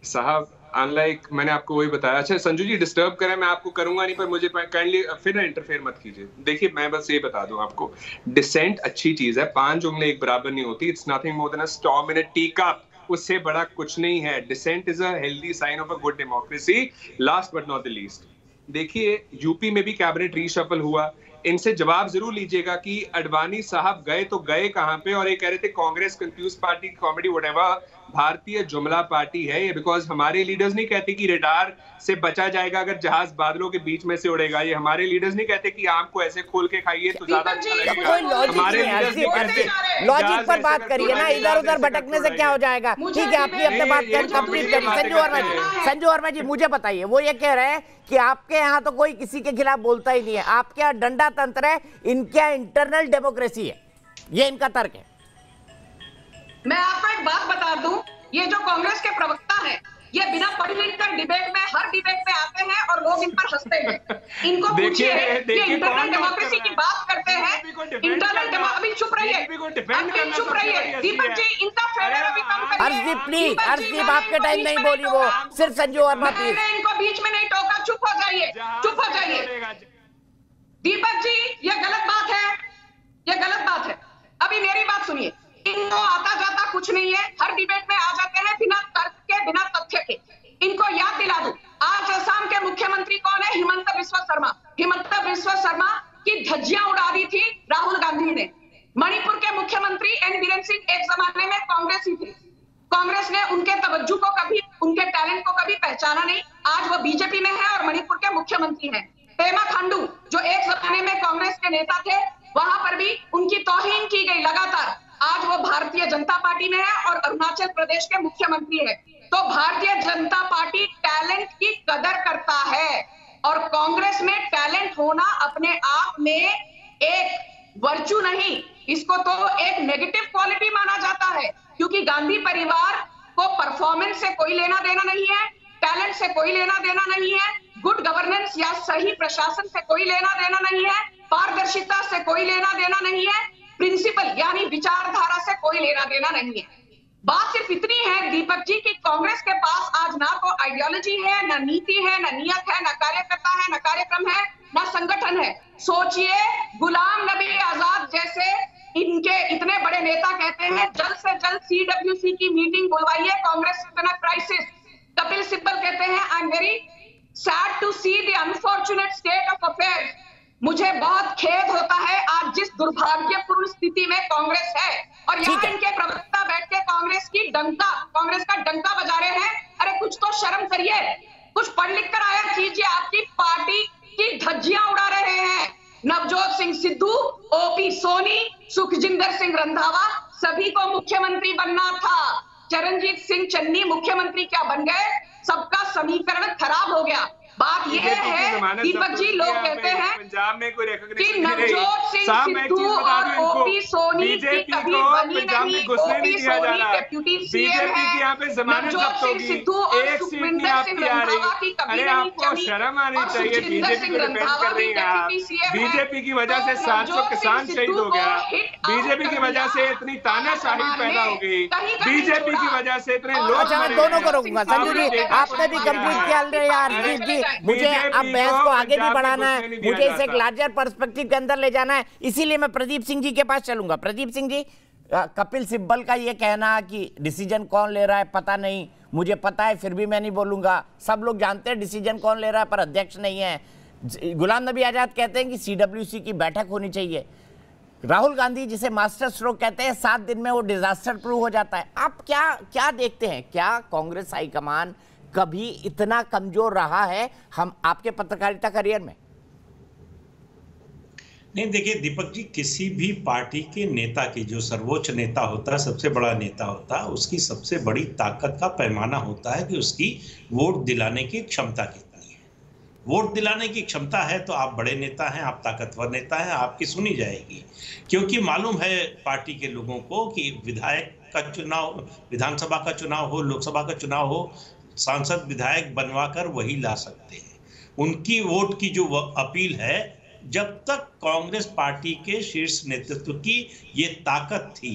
साहब अनलाइक मैंने आपको वही बताया। अच्छा संजू जी, डिस्टर्ब करें मैं आपको करूंगा नहीं, पर मुझे काइंडली फिर ना इंटरफेयर मत कीजिए। देखिए मैं बस ये बता दूं आपको, डिसेंट अच्छी चीज है, 5 उंगली एक बराबर नहीं होती। It's nothing more than a storm in a tea cup, उससे बड़ा कुछ नहीं है। Dissent is a healthy sign of a good democracy. Last but not the least, देखिए यूपी में भी कैबिनेट रीशफल हुआ, इनसे जवाब जरूर लीजिएगा कि अडवाणी साहब गए तो गए कहां पे, और ये कह रहे थे Congress confuse party, comedy whatever. भारतीय जुमला पार्टी है ये, बिकॉज हमारे लीडर्स नहीं कहते कि रेडार से बचा जाएगा अगर जहाज बादलों के बीच में से उड़ेगा। ये हमारे लीडर्स नहीं कहते कि आम को ऐसे खोल के खाइए तो ज्यादा अच्छा लगेगा। हमारे लीडर्स नहीं कहते। लॉजिक पर बात करिए ना, इधर उधर भटकने से क्या हो जाएगा? ठीक है, आपने अपने बात कंप्लीट करी। संजू वर्मा जी मुझे बताइए, वो ये कह रहे हैं कि आपके यहाँ तो कोई किसी के खिलाफ बोलता ही नहीं है, आपके यहाँ डंडा तंत्र है, इनके यहाँ इंटरनल डेमोक्रेसी है, ये इनका तर्क है। मैं आपको एक बात बता दूं, ये जो कांग्रेस के प्रवक्ता हैं, ये बिना पढ़ लिख कर डिबेट में हर डिबेट में आते हैं और लोग इन पर हंसते हैं। इनको पूछिए, ये इंटरनल डेमोक्रेसी की बात करते हैं, इंटरनल अभी चुप रहिए, चुप रहिए दीपक जी, इनका फेडर अभी कम करिए। अर्शदीप प्लीज, अर्शदीप आपके टाइम नहीं बोली वो, सिर्फ संजू वर्मा प्लीज। मैंने इनको बीच में नहीं टोका, चुप हो जाइए, चुप हो जाइए। दीपक जी ये गलत बात है, ये गलत बात है। अभी मेरी बात सुनिए, इनको आता जाता कुछ नहीं है, हर डिबेट में आ जाते हैं बिना तर्क के, बिना तथ्य के। इनको याद दिला दूं, आज असम के मुख्यमंत्री कौन है? हिमंत बिस्वा शर्मा। हिमंत बिस्वा शर्मा की धज्जियां उड़ा दी थी राहुल गांधी ने। मणिपुर के मुख्यमंत्री एन बीरेन सिंह एक जमाने में कांग्रेस ही थे, कांग्रेस ने उनके तवज्जो को कभी, उनके टैलेंट को कभी पहचाना नहीं। आज वो बीजेपी में है और मणिपुर के मुख्यमंत्री हैं। पेमा खांडू जो एक जमाने में कांग्रेस के नेता थे, वहां पर भी उनकी तौहीन की गई लगातार। आज वो भारतीय जनता पार्टी में है और अरुणाचल प्रदेश के मुख्यमंत्री है। तो भारतीय जनता पार्टी टैलेंट की कदर करता है, और कांग्रेस में टैलेंट होना अपने आप में एक वर्चू नहीं, इसको तो एक नेगेटिव क्वालिटी माना जाता है, क्योंकि गांधी परिवार को परफॉर्मेंस से कोई लेना देना नहीं है, टैलेंट से कोई लेना देना नहीं है, गुड गवर्नेंस या सही प्रशासन से कोई लेना देना नहीं है, पारदर्शिता से कोई लेना देना नहीं है, प्रिंसिपल यानी विचारधारा से कोई लेना देना नहीं है। बात सिर्फ इतनी है दीपक जी कि कांग्रेस के पास आज ना तो आइडियोलॉजी है, ना नीति है, ना नियत है, ना कार्यकर्ता है, ना कार्यक्रम है, ना संगठन है। सोचिए, गुलाम नबी आजाद जैसे इनके इतने बड़े नेता कहते हैं जल्द से जल्द CWC की मीटिंग बुलवाइए, Congress is in a crisis. Kapil Sibal कहते हैं I am very sad to see the unfortunate state of affairs. मुझे बहुत खेद होता है आज जिस दुर्भाग्यपूर्ण स्थिति में कांग्रेस है, और यहाँ इनके प्रवक्ता बैठ के कांग्रेस का डंका बजा रहे हैं। अरे कुछ तो शर्म करिए, कुछ पढ़ लिख कर आया कीजिए। आपकी पार्टी की धज्जियां उड़ा रहे हैं नवजोत सिंह सिद्धू, OP सोनी, सुखजिंदर सिंह रंधावा, सभी को मुख्यमंत्री बनना था। चरणजीत सिंह चन्नी मुख्यमंत्री क्या बन गए? सबका समीकरण खराब हो गया। बात यह है दीपक जी, लोग कहते हैं पंजाब में कोई कि नवजोत सिंह सिद्धू और OP सोनी की कभी बनी नहीं। OP सोनी डेप्यूटी CM है, नवजोत सिंह सिद्धू और सुखविंदर सिंह रंधावा की कभी नहीं जमी, शर्म आनी और चाहिए। सुखजिंदर सिंह रंधावा की डेप्यूटी CM है। बीजेपी की वजह से 700 किसान शहीद हो गया, बीजेपी की वजह से इतनी तानाशाही पैदा हो गई, बीजेपी की वजह से इतने लोग। अच्छा, मैं दोनों को रोकूंगा। संजू जी, आपने भी कंप्लीट किया यार जी। मुझे अब बहस को आगे भी बढ़ाना है, मुझे इसे एक लार्जर पर्सपेक्टिव के अंदर ले जाना है, इसीलिए मैं प्रदीप सिंह जी के पास चलूंगा। प्रदीप सिंह जी, कपिल सिब्बल का ये कहना कि डिसीजन कौन ले रहा है पता नहीं, मुझे पता है फिर भी मैं नहीं बोलूंगा। सब लोग जानते हैं डिसीजन कौन ले रहा है, पर अध्यक्ष नहीं है। गुलाम नबी आजाद कहते हैं कि CWC की बैठक होनी चाहिए। राहुल गांधी जिसे मास्टर स्ट्रोक कहते हैं, 7 दिन में वो डिजास्टर प्रूव हो जाता है। आप क्या देखते हैं, क्या कांग्रेस हाईकमान कभी इतना कमजोर रहा है हम आपके पत्रकारिता करियर में? नहीं, देखिए दीपक जी, किसी भी पार्टी के नेता की जो सर्वोच्च नेता होता है, सबसे बड़ा नेता होता है, उसकी सबसे बड़ी ताकत का पैमाना होता है कि उसकी वोट दिलाने की क्षमता कितनी है। वोट दिलाने की क्षमता है तो आप बड़े नेता हैं, आप ताकतवर नेता हैं, आपकी सुनी जाएगी। क्योंकि मालूम है पार्टी के लोगों को कि विधायक का चुनाव, विधानसभा का चुनाव हो, लोकसभा का चुनाव हो, सांसद विधायक बनवाकर वही ला सकते हैं। उनकी वोट की जो अपील है, जब तक कांग्रेस पार्टी के शीर्ष नेतृत्व की ये ताकत थी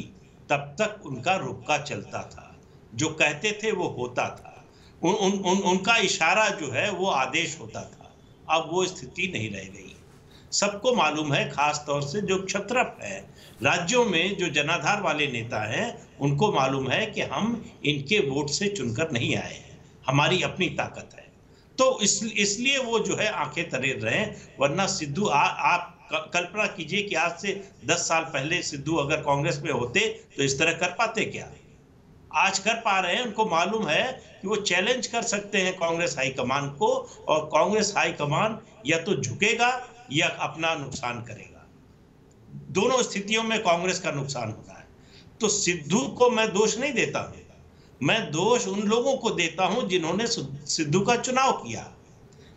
तब तक उनका रुक्का चलता था, जो कहते थे वो होता था, उनका इशारा जो है वो आदेश होता था। अब वो स्थिति नहीं रह गई। सबको मालूम है, खास तौर से जो क्षत्रप है, राज्यों में जो जनाधार वाले नेता हैं, उनको मालूम है कि हम इनके वोट से चुनकर नहीं आए हैं, हमारी अपनी ताकत है। तो इसलिए वो जो है आंखें तरेर रहे हैं। वरना सिद्धू, आप कल्पना कीजिए कि आज से 10 साल पहले सिद्धू अगर कांग्रेस में होते तो इस तरह कर पाते क्या? आज कर पा रहे हैं। उनको मालूम है कि वो चैलेंज कर सकते हैं कांग्रेस हाईकमान को, और कांग्रेस हाईकमान या तो झुकेगा या अपना नुकसान करेगा। दोनों स्थितियों में कांग्रेस का नुकसान होना है। तो सिद्धू को मैं दोष नहीं देता हूं, मैं दोष उन लोगों को देता हूं जिन्होंने सिद्धू का चुनाव किया।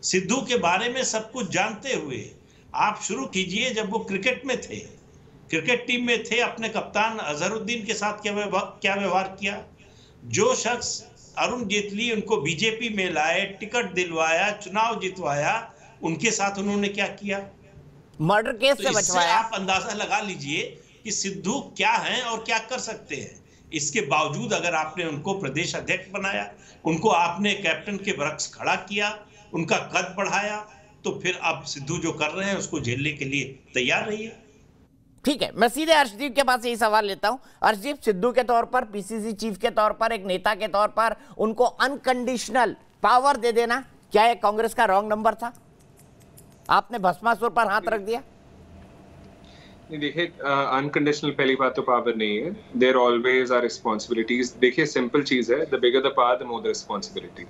सिद्धू के बारे में सब कुछ जानते हुए आप शुरू कीजिए, जब वो क्रिकेट में थे, क्रिकेट टीम में थे, अपने कप्तान अजहरुद्दीन के साथ क्या व्यवहार किया। जो शख्स अरुण जेटली उनको बीजेपी में लाए, टिकट दिलवाया, चुनाव जितवाया, उनके साथ उन्होंने क्या किया? मर्डर केस से बचवाया। आप अंदाजा लगा लीजिए कि सिद्धू क्या हैं और क्या कर सकते हैं। इसके बावजूद अगर आपने उनको प्रदेश अध्यक्ष बनाया, उनको आपने कैप्टन के वृक्ष खड़ा किया, उनका कद बढ़ाया, तो फिर अब सिद्धू जो कर रहे हैं उसको झेलने के लिए तैयार रहिए। ठीक है, मैं सीधे अर्शदीप के पास यही सवाल लेता हूं। अर्शदीप, सिद्धू के तौर पर, PCC चीफ के तौर पर, एक नेता के तौर पर उनको अनकंडीशनल पावर दे देना, क्या ये कांग्रेस का रॉन्ग नंबर था? आपने भस्मासुर पर हाथ रख दिया। नहीं, देखिए अनकंडीशनल पहली बात तो पावर नहीं है, देयर ऑलवेज आर रिस्पॉन्सिबिलिटीज। देखिए सिंपल चीज है, the bigger the power the more the responsibility.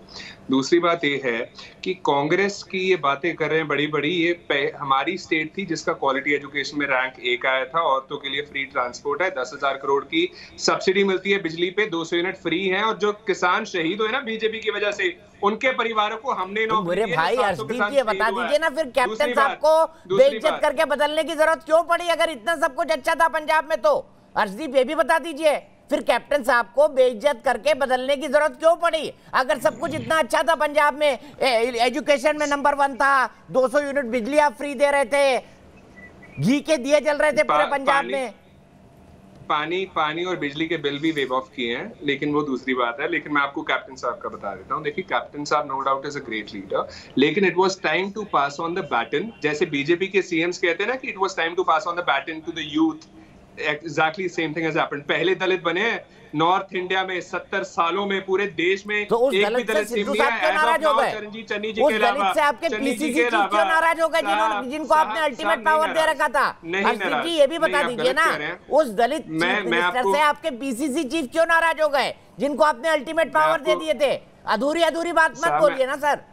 दूसरी बात ये है कि कांग्रेस की ये बातें कर रहे हैं बड़ी बड़ी, ये हमारी स्टेट थी जिसका क्वालिटी एजुकेशन में रैंक 1 आया था, औरतों के लिए फ्री ट्रांसपोर्ट है, 10,000 करोड़ की सब्सिडी मिलती है बिजली पे, 200 यूनिट फ्री है, और जो किसान शहीद हुए ना बीजेपी की वजह से, उनके परिवारों को हमने मेरे भाई अर्शदीप जी बता दीजिए ना, फिर कैप्टन साहब को बेइज्जत करके बदलने की जरूरत क्यों पड़ी? अगर इतना सब कुछ अच्छा था पंजाब में तो अर्शदीप ये भी बता दीजिए, फिर कैप्टन साहब को बेइज्जत करके बदलने की जरूरत क्यों पड़ी? अगर सब कुछ इतना अच्छा था पंजाब में, एजुकेशन में नंबर 1 था, 200 यूनिट बिजली आप फ्री दे रहे थे, घी के दिए जल रहे थे पूरे पंजाब में। पानी और बिजली के बिल भी वेव ऑफ किए हैं, लेकिन वो दूसरी बात है। लेकिन मैं आपको कैप्टन साहब का बता देता हूँ। देखिए, कैप्टन साहब no doubt is a great leader, लेकिन it was time to pass on the baton. जैसे बीजेपी के सीएम्स कहते हैं ना कि it was time to pass on the baton to the youth, exactly same thing has happened. पहले दलित बने हैं नॉर्थ इंडिया में 70 सालों में, पूरे देश में तो उस एक दलित भी दलित से सिद्धू नहीं साहब क्यों नाराज हो गए? चरणजीत चन्नी जी उस के दलित अलावा, से आपके चन्नी जी पीसीसी के चीफ क्यों अलावा नाराज हो गए, जिनको आपने अल्टीमेट पावर दे रखा था? हर्षदीप जी, ये भी बता दीजिए ना, उस दलित चीफ मिनिस्टर से आपके पीसीसी चीफ क्यों नाराज हो गए, जिनको आपने अल्टीमेट पावर दे दिए थे? अधूरी बात मत बोलिए ना सर।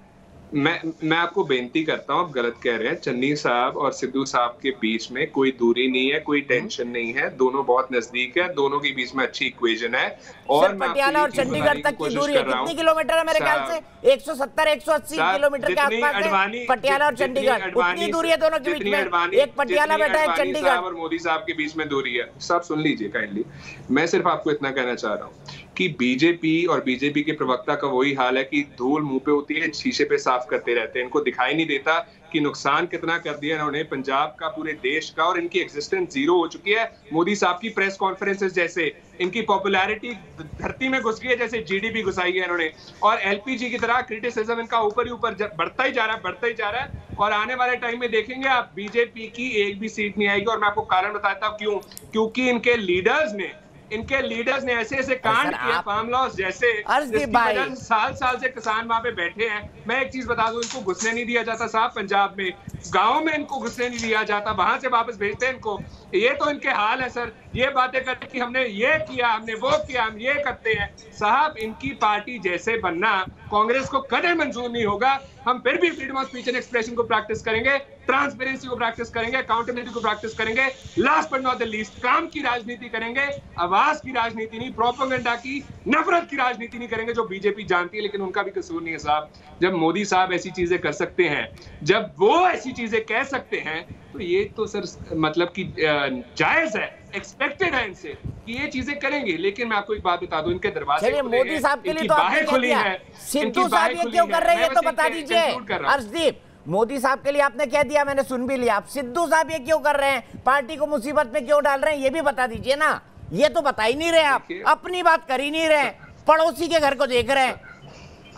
मैं आपको बेनती करता हूँ, आप गलत कह रहे हैं। चन्नी साहब और सिद्धू साहब के बीच में कोई दूरी नहीं है, कोई टेंशन नहीं है, दोनों बहुत नजदीक है, दोनों के बीच में अच्छी इक्वेशन है। और पटियाला और चंडीगढ़ तक की दूरी है, कितनी किलोमीटर है? मेरे ख्याल से 170-180 किलोमीटर के आसपास है पटियाला और चंडीगढ़, उतनी दूरी है दोनों के बीच में। एक पटियाला बैठा है, चंडीगढ़ और मोदी साहब के बीच में दूरी है। सब सुन लीजिए काइंडली, मैं सिर्फ आपको इतना कहना चाह रहा हूँ कि बीजेपी और बीजेपी के प्रवक्ता का वही हाल है कि धूल मुंह पे होती है, शीशे पे साफ करते रहते हैं। इनको दिखाई नहीं देता कि नुकसान कितना कर दिया इन्होंने पंजाब का, पूरे देश का, और इनकी एग्जिस्टेंस जीरो हो चुकी है। मोदी साहब की प्रेस कॉन्फ्रेंसेस जैसे, इनकी पॉपुलैरिटी धरती में घुस गई है जैसे जीडीपी घुसाई है इन्होंने। और एलपीजी की तरह क्रिटिसिज्म इनका ऊपर ही ऊपर बढ़ता ही जा रहा है। और आने वाले टाइम में देखेंगे आप, बीजेपी की एक भी सीट नहीं आएगी। और मैं आपको कारण बताता हूँ क्यों। क्योंकि इनके लीडर्स ने ऐसे कांड किए, फार्म लॉस जैसे, साल से किसान वहां पे बैठे हैं। मैं एक चीज बता दूं, इनको घुसने नहीं दिया जाता साहब पंजाब में, गाँव में इनको घुसने नहीं दिया जाता, वहां से वापस भेजते हैं इनको। ये तो इनके हाल है सर। ये बातें करते कि हमने ये किया, हमने वो किया, हम ये करते हैं। साहब, इनकी पार्टी जैसे बनना कांग्रेस को कदे मंजूर नहीं होगा। हम फिर भी freedom of speech and expression को प्रैक्टिस करेंगे, ट्रांसपेरेंसी को प्रैक्टिस करेंगे, अकाउंटेबिलिटी को प्रैक्टिस करेंगे, last but not the least काम की राजनीति करेंगे, आवाज की राजनीति नहीं, प्रोपेगेंडा की, नफरत की राजनीति नहीं करेंगे, जो बीजेपी जानती है। लेकिन उनका भी कसूर नहीं है साहब। जब मोदी साहब ऐसी चीजें कर सकते हैं, जब वो ऐसी चीजें कह सकते हैं, तो ये तो सर मतलब कि जायज है, एक्सपेक्टेड है इनसे कि ये चीजें करेंगे। लेकिन मैं आपको एक बात बता दूं, इनके दरवाजे मोदी साहब के लिए तो आपने कह दिया, सिद्धू साहब ये क्यों कर रहे हैं, ये तो बता दीजिए हर्षदीप। मोदी साहब के लिए आपने कह दिया, मैंने सुन भी लिया। आप सिद्धू साहब ये क्यों कर रहे हैं, पार्टी को मुसीबत में क्यों डाल रहे हैं, ये भी बता दीजिए ना। ये तो बता ही नहीं रहे आप, अपनी बात कर ही नहीं रहे, पड़ोसी के घर को देख रहे हैं।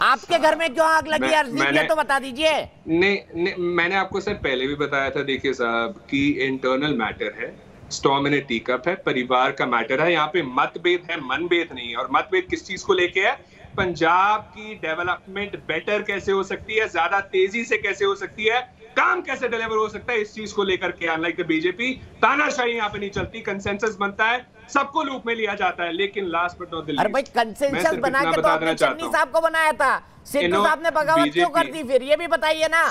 आपके घर में क्यों आग लगी हर्षदीप, ये तो बता दीजिए। नहीं, मैंने आपको सर पहले भी बताया था, देखिए साहब, कि इंटरनल मैटर है, storm in A tea cup है, परिवार का मैटर है। यहाँ पे मतभेद है, मनभेद नहीं है। और मतभेद किस चीज को लेके है? पंजाब की डेवलपमेंट बेटर कैसे हो सकती है, ज्यादा तेजी से कैसे हो सकती है, काम कैसे डिलीवर हो सकता है, इस चीज को लेकर के। अनलाइक द बीजेपी, तानाशाही यहाँ पे नहीं चलती, कंसेंसस बनता है, सबको लूप में लिया जाता है। लेकिन last but not the least, अरे भाई कंसेंसस बना के तो आपने चन्नी साहब को बनाया था, सिद्धू साहब ने बगावत क्यों कर दी फिर, ये भी बताइए ना।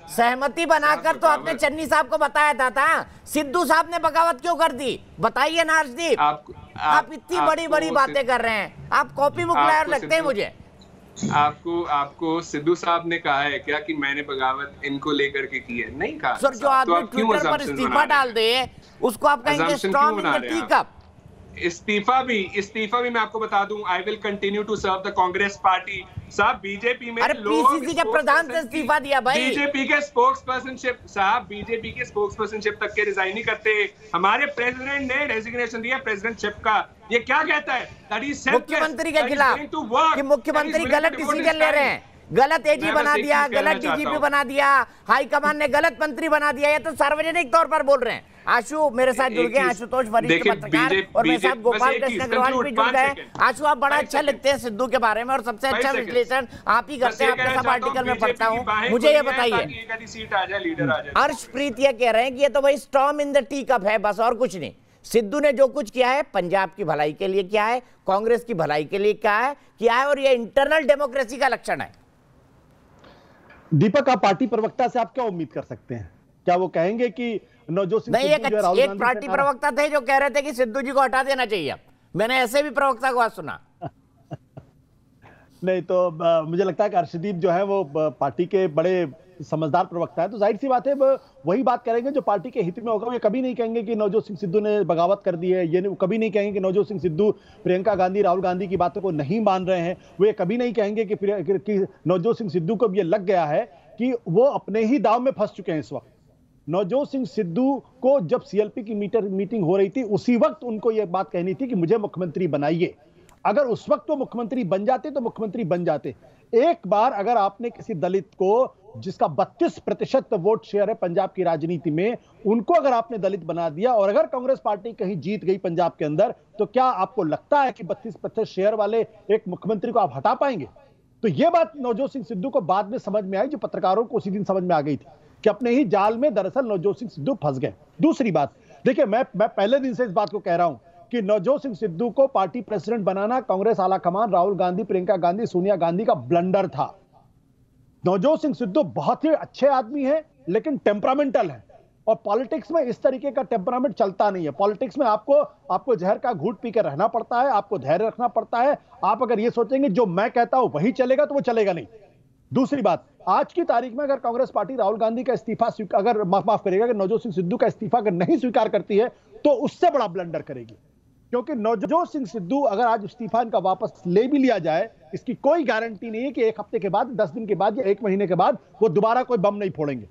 सहमति बनाकर तो आपने चन्नी साहब को बताया था, सिद्धू साहब ने बगावत क्यों कर दी, बताइए ना हर्षदीप। आप इतनी बड़ी बातें कर रहे हैं, आप कॉपी बुक लायर लगते हैं मुझे। आपको सिद्धू साहब ने कहा है क्या कि मैंने बगावत इनको लेकर के की है? नहीं कहा सर। जो आदमी ट्विटर पर इस्तीफा डाल दे उसको आप कहेंगे strong in the tea cup. इस्तीफा भी मैं आपको बता दूं, I will continue to serve the Congress party. साहब, बीजेपी में पीसीसी के प्रधान से इस्तीफा दिया भाई, बीजेपी के स्पोक्सपर्सनशिप, साहब बीजेपी के स्पोक्सपर्सनशिप तक के रिजाइन नहीं करते। हमारे प्रेसिडेंट ने रेजिग्नेशन दिया प्रेसिडेंटशिप का। ये क्या कहता है? मुख्यमंत्री के खिलाफ कि मुख्यमंत्री गलत डिसीजन ले रहे हैं, गलत एजी बना दिया, गलत डीजीपी बना दिया, हाईकमान ने गलत मंत्री बना दिया। ये तो सार्वजनिक तौर पर बोल रहे हैं। आशु मेरे साथ जुड़ गए, आशुतोष वरिष्ठ पत्रकार, और मेरे साथ गोपाल कृष्ण अग्रवाल भी जुड़ गए। आशु, आप बड़ा अच्छा लिखते हैं सिद्धू के बारे में, और सबसे अच्छा विश्लेषण आप ही करते हैं, आपके सब आर्टिकल में पढ़ता हूँ। मुझे ये बताइए, हर्षप्रीत ये कह रहे हैं कि ये तो भाई storm in the tea cup है, बस और कुछ नहीं। सिद्धू ने जो कुछ किया है पंजाब की भलाई के लिए किया है, कांग्रेस की भलाई के लिए किया है, और ये इंटरनल डेमोक्रेसी का लक्षण है। दीपक, आप पार्टी प्रवक्ता से आप क्या उम्मीद कर सकते हैं? क्या वो कहेंगे कि नवजोत सिंह नहीं, एक पार्टी प्रवक्ता थे जो कह रहे थे कि सिद्धू जी को हटा देना चाहिए। मैंने ऐसे भी प्रवक्ता को आज सुना। नहीं तो मुझे लगता है कि हर्षदीप जो है वो पार्टी के बड़े समझदार प्रवक्ता है, तो जाहिर सी बात है वही बात करेंगे जो पार्टी के हित में होगा। वो कभी नहीं कहेंगे कि नवजोत सिंह सिद्धू ने बगावत कर दी है, ये कभी नहीं कहेंगे कि नवजोत सिंह सिद्धू प्रियंका गांधी, राहुल गांधी की बातों को नहीं मान रहे हैं। वो ये कभी नहीं कहेंगे कि नवजोत सिंह सिद्धू को ये लग गया है कि वो अपने ही दाव में फंस चुके हैं इस वक्त। नवजोत सिंह सिद्धू को जब सीएलपी की मीटिंग हो रही थी उसी वक्त उनको यह बात कहनी थी कि मुझे मुख्यमंत्री बनाइए। अगर उस वक्त वो मुख्यमंत्री बन जाते तो मुख्यमंत्री बन जाते। एक बार अगर आपने किसी दलित को, जिसका 32% वोट शेयर है पंजाब की राजनीति में, उनको अगर आपने दलित बना दिया और अगर कांग्रेस पार्टी कहीं जीत गई पंजाब के अंदर, तो क्या आपको लगता है कि 32% शेयर वाले एक मुख्यमंत्री को आप हटा पाएंगे? तो यह बात नवजोत सिंह सिद्धू को बाद में समझ में आई, जो पत्रकारों को उसी दिन समझ में आ गई थी कि अपने ही जाल में दरअसल नवजोत सिंह सिद्धू फंस गए। दूसरी बात, देखिए मैं पहले दिन से इस बात को कह रहा हूं कि नवजोत सिंह सिद्धू को पार्टी प्रेसिडेंट बनाना कांग्रेस आलाकमान, राहुल गांधी, प्रियंका गांधी, सोनिया गांधी का ब्लंडर था। नवजोत सिंह सिद्धू बहुत ही अच्छे आदमी हैं, लेकिन टेम्परामेंटल है, और पॉलिटिक्स में इस तरीके का टेम्परामेंट चलता नहीं है। पॉलिटिक्स में आपको जहर का घूंट पी कर रहना पड़ता है, आपको धैर्य रखना पड़ता है। आप अगर ये सोचेंगे जो मैं कहता हूं वही चलेगा, तो वो चलेगा नहीं। दूसरी बात, आज की तारीख में अगर कांग्रेस पार्टी राहुल गांधी का इस्तीफा अगर माफ करेगा, अगर नवजोत सिंह सिद्धू का इस्तीफा अगर नहीं स्वीकार करती है तो उससे बड़ा ब्लंडर करेगी। क्योंकि नवजोत सिंह सिद्धू अगर आज इस्तीफा इनका वापस ले भी लिया जाए, इसकी कोई गारंटी नहीं है कि 1 हफ्ते के बाद, 10 दिन के बाद या 1 महीने के बाद वो दोबारा कोई बम नहीं फोड़ेंगे।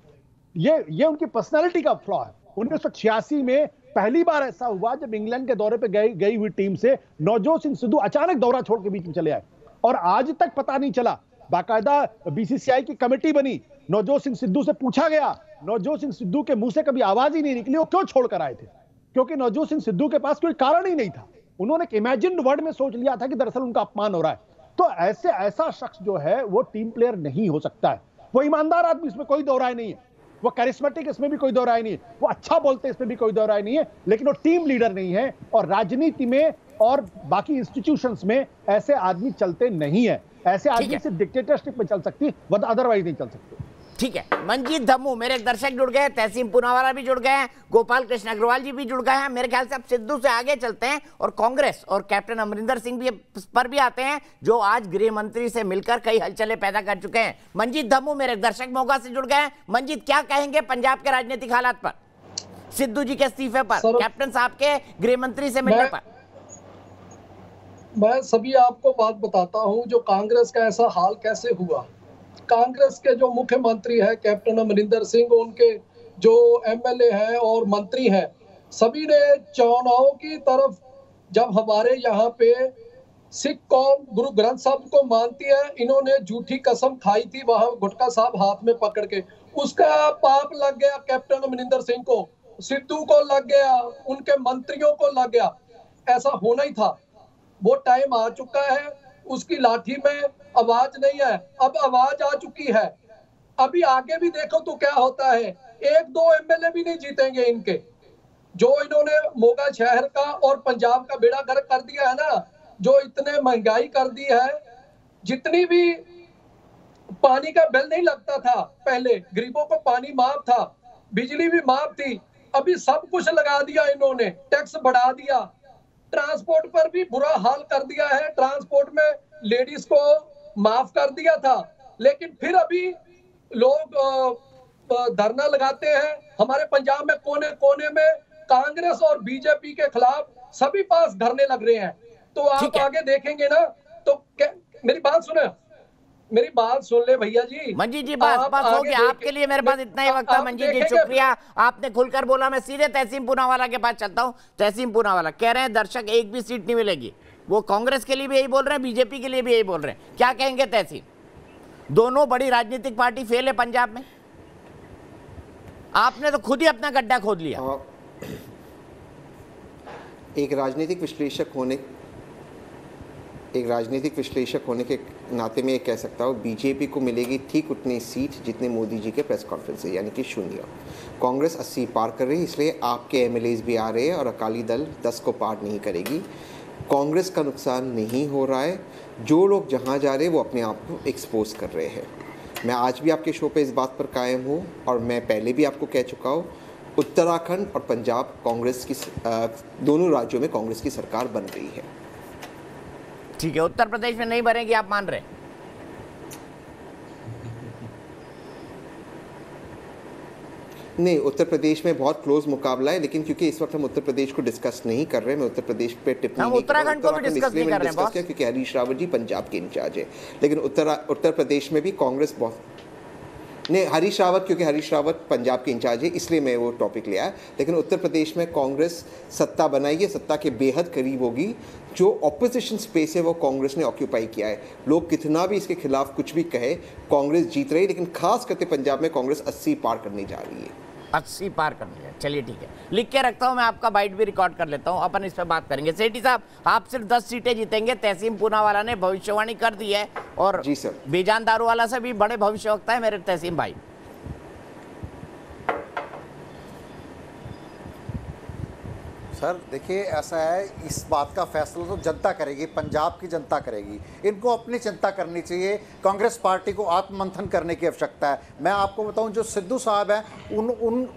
ये उनकी पर्सनैलिटी का फ्लॉ है। 1986 में पहली बार ऐसा हुआ जब इंग्लैंड के दौरे पे गई हुई टीम से नवजोत सिंह सिद्धू अचानक दौरा छोड़ के बीच में चले आए और आज तक पता नहीं चला। बाकायदा बीसीसीआई की कमेटी बनी, नवजोत सिंह सिद्धू से पूछा गया, नवजोत सिंह सिद्धू के मुंह से कभी आवाज ही नहीं निकली वो क्यों छोड़कर आए थे, क्योंकि नवजोत सिंह सिद्धू के पास कोई कारण ही नहीं था। उन्होंने एक इमेजिन्ड वर्ड में सोच लिया था कि दरअसल उनका अपमान हो रहा है। तो ऐसा शख्स जो है वो टीम प्लेयर नहीं हो सकता है। वो ईमानदार आदमी, इसमें कोई दो राय नहीं है, वो कैरिस्मेटिक, इसमें भी कोई दो राय नहीं है, वो अच्छा बोलते हैं, इसमें भी कोई दो राय नहीं है, लेकिन वो टीम लीडर नहीं है। और राजनीति में और बाकी इंस्टीट्यूशंस में ऐसे आदमी चलते नहीं है। ऐसे आदमी सिर्फ डिक्टेटरशिप में चल सकती, अदरवाइज नहीं चल सकती। ठीक है, मंजीत धम्मू, मेरे एक दर्शक जुड़ गए, तहसीन पूनावाला भी जुड़ गए हैं, गोपाल कृष्ण अग्रवाल जी भी जुड़ गए हैं। मेरे ख्याल से अब सिद्धू से आगे चलते हैं और कांग्रेस और कैप्टन अमरिंदर सिंह भी पर भी आते हैं, जो आज गृह मंत्री से मिलकर कई हलचलें पैदा कर चुके हैं। मंजीत धम्मू मेरे एक दर्शक मोगा से जुड़ गए हैं। मंजीत, क्या कहेंगे पंजाब के राजनीतिक हालात पर, सिद्धू जी के इस्तीफे पर, कैप्टन साहब के गृह मंत्री से मिलने पर? मैं सभी आपको बात बताता हूं, जो कांग्रेस का ऐसा हाल कैसे हुआ। कांग्रेस के जो मुख्यमंत्री है कैप्टन अमरिंदर सिंह, उनके जो एमएलए हैं और मंत्री हैं, सभी ने चुनाव की तरफ, जब हमारे यहाँ पे सिख कौम गुरु ग्रंथ साहब को मानती है, इन्होंने झूठी कसम खाई थी वहां गुटका साहब हाथ में पकड़ के, उसका पाप लग गया कैप्टन अमरिंदर सिंह को, सिद्धू को लग गया, उनके मंत्रियों को लग गया। ऐसा होना ही था, वो टाइम आ चुका है, उसकी लाठी में आवाज नहीं है, अब आवाज आ चुकी है। अभी आगे भी देखो तो क्या होता है, 1-2 एमएलए भी नहीं जीतेंगे इनके, जो इन्होंने मोगा शहर का और पंजाब का बेड़ा गर्क कर दिया है ना, जो इतने महंगाई कर दी है, जितनी भी पानी का बिल नहीं लगता था पहले, गरीबों को पानी माफ था, बिजली भी माफ थी, अभी सब कुछ लगा दिया इन्होंने, टैक्स बढ़ा दिया, ट्रांसपोर्ट पर भी बुरा हाल कर दिया है, ट्रांसपोर्ट में लेडीज को माफ कर दिया था, लेकिन फिर अभी लोग धरना लगाते हैं। हमारे पंजाब में कोने कोने में कांग्रेस और बीजेपी के खिलाफ सभी पास धरने लग रहे हैं। तो आप आगे देखेंगे ना, तो मेरी बात सुने, मेरी बात सुन ले भैया जी। मंजीत जी, बात हो गया, आपके लिए मेरे पास इतना ही वक्त है। मंजीत जी शुक्रिया, आपने खुलकर बोला। मैं सीधे तहसीन पूनावाला के पास चलता हूँ। तहसीन पूनावाला कह रहे हैं दर्शक एक भी सीट नहीं मिलेगी, वो कांग्रेस के लिए भी यही बोल रहे हैं, बीजेपी के लिए भी यही बोल रहे हैं, क्या कहेंगे तहसीन? दोनों बड़ी राजनीतिक पार्टी फेल है पंजाब में, आपने तो खुद ही अपना गड्ढा खोद लिया। एक राजनीतिक विश्लेषक होने के नाते में ये कह सकता हूँ, बीजेपी को मिलेगी ठीक उतनी सीट जितने मोदी जी के प्रेस कॉन्फ्रेंस है, यानी कि 0। कांग्रेस 80 पार कर रही है, इसलिए आपके एमएलएज भी आ रहे हैं और अकाली दल 10 को पार नहीं करेगी। कांग्रेस का नुकसान नहीं हो रहा है, जो लोग जहाँ जा रहे हैं वो अपने आप को एक्सपोज कर रहे हैं। मैं आज भी आपके शो पे इस बात पर कायम हूँ और मैं पहले भी आपको कह चुका हूँ, उत्तराखंड और पंजाब कांग्रेस की दोनों राज्यों में कांग्रेस की सरकार बन रही है। ठीक है, उत्तर प्रदेश में नहीं बनेगी, आप मान रहे? नहीं, उत्तर प्रदेश में बहुत क्लोज मुकाबला है, लेकिन क्योंकि इस वक्त हम उत्तर प्रदेश को डिस्कस नहीं कर रहे, मैं उत्तर प्रदेश पे टिप्पणी नहीं कर रहा हूं। उत्तराखंड को भी डिस्कस नहीं कर रहे हैं क्योंकि हरीश रावत जी पंजाब के इंचार्ज है, लेकिन उत्तर प्रदेश में भी कांग्रेस बहुत नहीं, हरीश रावत, क्योंकि हरीश रावत पंजाब के इंचार्ज है इसलिए मैं वो टॉपिक ले आया। लेकिन उत्तर प्रदेश में कांग्रेस सत्ता बनाएगी, सत्ता के बेहद करीब होगी। जो ऑपोजिशन स्पेस है वो कांग्रेस ने ऑक्यूपाई किया है। लोग कितना भी इसके खिलाफ कुछ भी कहे, कांग्रेस जीत रही है। लेकिन खास करके पंजाब में कांग्रेस 80 पार करने जा रही है। 80 पार करनी है। चलिए ठीक है, लिख के रखता हूं, मैं आपका बाइट भी रिकॉर्ड कर लेता हूं, अपन इस पर बात करेंगे। सेठी साहब, आप सिर्फ 10 सीटें जीतेंगे, तहसीम पूनावाला ने भविष्यवाणी कर दी है। और जी सर, बेजान दारूवाला से भी बड़े भविष्यवक्ता है मेरे तहसीम भाई। सर देखिए, ऐसा है, इस बात का फैसला तो जनता करेगी, पंजाब की जनता करेगी। इनको अपनी चिंता करनी चाहिए। कांग्रेस पार्टी को आत्ममंथन करने की आवश्यकता है। मैं आपको बताऊं, जो सिद्धू साहब हैं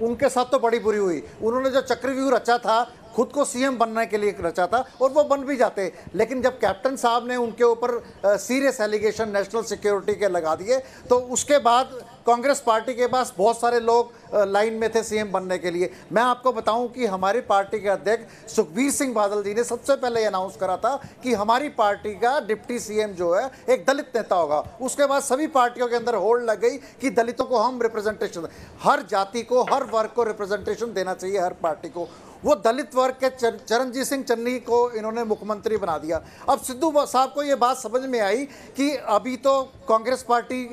उनके साथ तो बड़ी बुरी हुई। उन्होंने जो चक्रव्यूह रचा था, खुद को सीएम बनने के लिए रचा था, और वो बन भी जाते। लेकिन जब कैप्टन साहब ने उनके ऊपर सीरियस एलिगेशन नेशनल सिक्योरिटी के लगा दिए, तो उसके बाद कांग्रेस पार्टी के पास बहुत सारे लोग लाइन में थे सीएम बनने के लिए। मैं आपको बताऊं कि हमारी पार्टी के अध्यक्ष सुखबीर सिंह बादल जी ने सबसे पहले अनाउंस करा था कि हमारी पार्टी का डिप्टी सीएम जो है एक दलित नेता होगा। उसके बाद सभी पार्टियों के अंदर होड़ लग गई कि दलितों को हम रिप्रेजेंटेशन, हर जाति को, हर वर्ग को रिप्रेजेंटेशन देना चाहिए हर पार्टी को। वो दलित वर्ग के चरणजीत सिंह चन्नी को इन्होंने मुख्यमंत्री बना दिया। अब सिद्धू साहब को ये बात समझ में आई कि अभी तो कांग्रेस पार्टी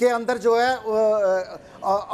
के अंदर जो है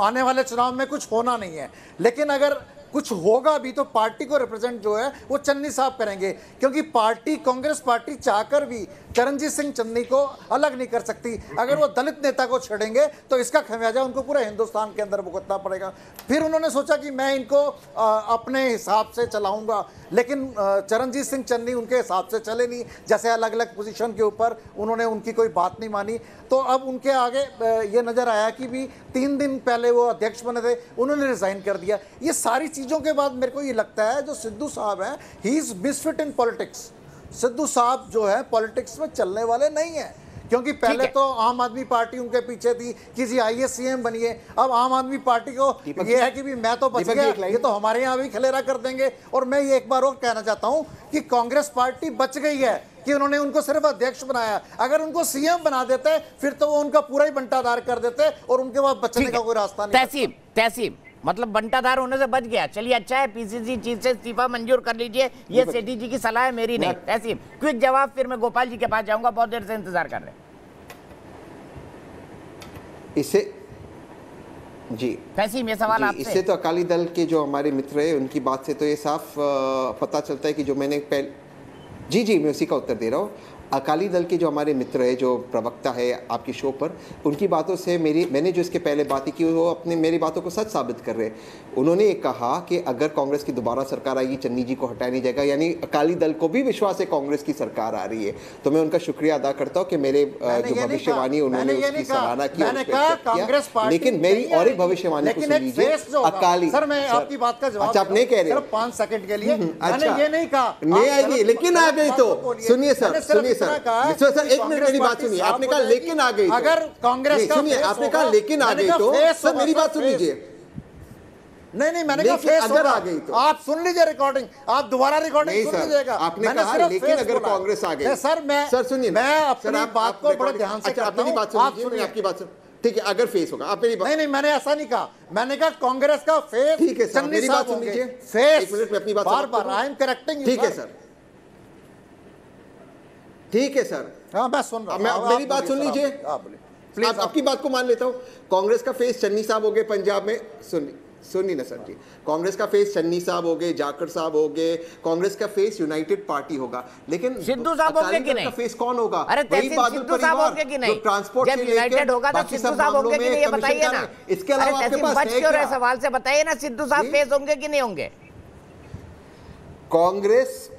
आने वाले चुनाव में कुछ होना नहीं है, लेकिन अगर कुछ होगा भी तो पार्टी को रिप्रेजेंट जो है वो चन्नी साहब करेंगे, क्योंकि पार्टी, कांग्रेस पार्टी चाहकर भी चरणजीत सिंह चन्नी को अलग नहीं कर सकती। अगर वो दलित नेता को छेड़ेंगे तो इसका खमियाजा उनको पूरे हिंदुस्तान के अंदर भुगतना पड़ेगा। फिर उन्होंने सोचा कि मैं इनको अपने हिसाब से चलाऊंगा, लेकिन चरणजीत सिंह चन्नी उनके हिसाब से चले नहीं। जैसे अलग अलग पोजीशन के ऊपर उन्होंने उनकी कोई बात नहीं मानी, तो अब उनके आगे ये नज़र आया कि भी 3 दिन पहले वो अध्यक्ष बने थे, उन्होंने रिजाइन कर दिया। ये सारी चीज़ों के बाद मेरे को ये लगता है जो सिद्धू साहब हैं, he is misfit in politics. Sidhu साहब जो है पॉलिटिक्स में चलने वाले नहीं हैं, क्योंकि पहले तो आम आदमी पार्टी उनके पीछे थी कि जी आइए सीएम बनिए। अब आम आदमी पार्टी को ये है कि भी मैं तो बच गया, ये तो हमारे यहाँ भी खलेरा कर देंगे। और मैं ये एक बार और कहना चाहता हूँ कि कांग्रेस पार्टी बच गई है कि उन्होंने उनको सिर्फ अध्यक्ष बनाया। अगर उनको सीएम बना देते फिर तो वो उनका पूरा ही बंटाधार कर देते और उनके बाद बचने का कोई रास्ता नहीं। तहसीम मतलब बंटाधार होने से बच गया। चलिए अच्छा है, पीसीसी चीफ से इस्तीफा मंजूर कर लीजिए, ये सेठी जी की सलाह है, मेरी नहीं। तहसीम क्विक जवाब, फिर मैं गोपाल जी के पास जाऊंगा, बहुत देर से इंतजार कर रहे हैं। इससे जी तहसीम, ये सवाल आपसे। इससे तो अकाली दल के जो हमारे मित्र है उनकी बात से तो ये साफ पता चलता है कि जो मैंने जी मैं उसी का उत्तर दे रहा हूँ। अकाली दल के जो हमारे मित्र है, जो प्रवक्ता है आपकी शो पर, उनकी बातों से मैंने जो इसके पहले बातें की वो अपने मेरी बातों को सच साबित कर रहे हैं। उन्होंने ये कहा कि अगर कांग्रेस की दोबारा सरकार आएगी, चन्नी जी को हटाया नहीं जाएगा, यानी अकाली दल को भी विश्वास है कांग्रेस की सरकार आ रही है। तो मैं उनका शुक्रिया अदा करता हूँ कि मेरे जो भविष्यवाणी उन्होंने उसकी सराहना की। लेकिन मेरी और एक भविष्यवाणी को सुन लीजिए। अकाली, सर मैं आपकी बात का जवाब, अच्छा आप नहीं कह रहे, 5 सेकंड के लिए मैंने ये नहीं कहा नहीं आएगी, लेकिन आ गई तो सुनिए सर, सुनिए सर, एक मिनट मेरी बात सुनिए। आपने कहा लेकिन आ गई, अगर कांग्रेस का सुनिए, आपने कहा लेकिन आ गई तो सर मेरी बात सुन लीजिए। नहीं मैंने कहा फेस अगर आ गई तो आप सुन लीजिए रिकॉर्डिंग, आप दोबारा रिकॉर्डिंग सुन लीजिएगा। आपने कहा लेकिन अगर कांग्रेस आ गई, सर सुनिए, मैं अपनी बात को बड़े ध्यान से करता हूं। मेरी बात सुनिए, आपकी बात सुन, ठीक है, अगर फेस होगा आप मेरी बात नहीं मैंने ऐसा नहीं कहा। मैंने कहा कांग्रेस का फेस, ठीक है सर, मेरी बात सुन लीजिए। फेस, एक मिनट में अपनी बात बार आई एम करेक्टिंग, ठीक है सर, ठीक है सर, हाँ मैं सुन रहा हूं, मेरी बात सुन लीजिए प्लीज। आपकी बात को मान लेता हूं। कांग्रेस का फेस चन्नी साहब हो गए पंजाब में, सुनिए ना सर जी, कांग्रेस का फेस चन्नी साहब हो गए, जाखड़ साहब हो गए, कांग्रेस का फेस यूनाइटेड पार्टी होगा। लेकिन सिद्धू साहब होंगे कि नहीं, फेस कौन होगा? अरे सिद्धू साहब होंगे कि नहीं? ट्रांसपोर्ट जब यूनाइटेड होगा तो सिद्धू साहब होंगे कि नहीं, ये बताइए ना। इसके अलावा आपके पास बच क्यों रहे सवाल से, बताइए ना, सिद्धू साहब फेस होंगे कि नहीं होंगे? कांग्रेस,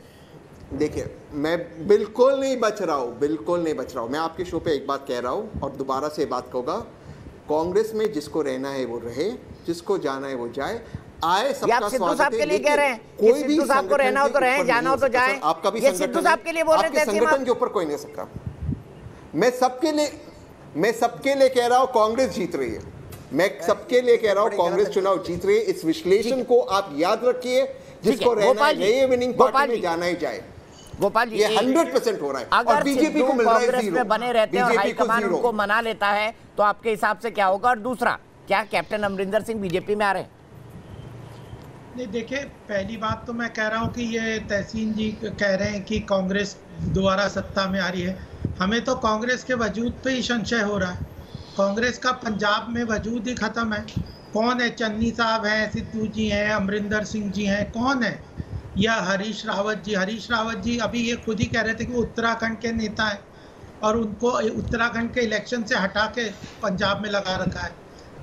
देखिए मैं बिल्कुल नहीं बच रहा हूं, बिल्कुल नहीं बच रहा हूं। मैं आपके शो पे एक बात कह रहा हूं और दोबारा से बात कहूंगा, कांग्रेस में जिसको रहना है वो रहे, जिसको जाना है वो जाए, आए सबका सिद्धू साहब के लिए कह रहे हैं, कोई भी सिद्धू साहब को रहना हो तो रहे, जाना हो तो जाए। आपका भी सिद्धू साहब के लिए बोल रहे थे, संगठन के ऊपर कोई नहीं सकता। मैं सबके लिए कह रहा हूं कांग्रेस जीत रही है, मैं सबके लिए कह रहा हूं कांग्रेस चुनाव जीत रही है। इस विश्लेषण को आप याद रखिए, जिसको रहना है विनिंग पार्टी में जाना ही जाए। गोपाल जी, ये 100% हो रहा है। अगर और बीजेपी को मिल रहा है कांग्रेस में बने रहते हैं और हाईकमान उनको मना लेता है तो आपके हिसाब से क्या होगा? और दूसरा, क्या कैप्टन अमरिंदर सिंह बीजेपी में आ रहे हैं? नहीं, देखिए, पहली बात तो मैं कह रहा हूँ कि ये तहसीन जी कह रहे हैं कि कांग्रेस दोबारा सत्ता में आ रही है। हमें तो कांग्रेस के वजूद पे ही संशय हो रहा है। कांग्रेस का पंजाब में वजूद ही खत्म है। कौन है? चन्नी साहब हैं, सिद्धू जी हैं, अमरिंदर सिंह जी हैं, कौन है? या हरीश रावत जी? हरीश रावत जी अभी ये खुद ही कह रहे थे कि वो उत्तराखंड के नेता हैं और उनको उत्तराखंड के इलेक्शन से हटा के पंजाब में लगा रखा है।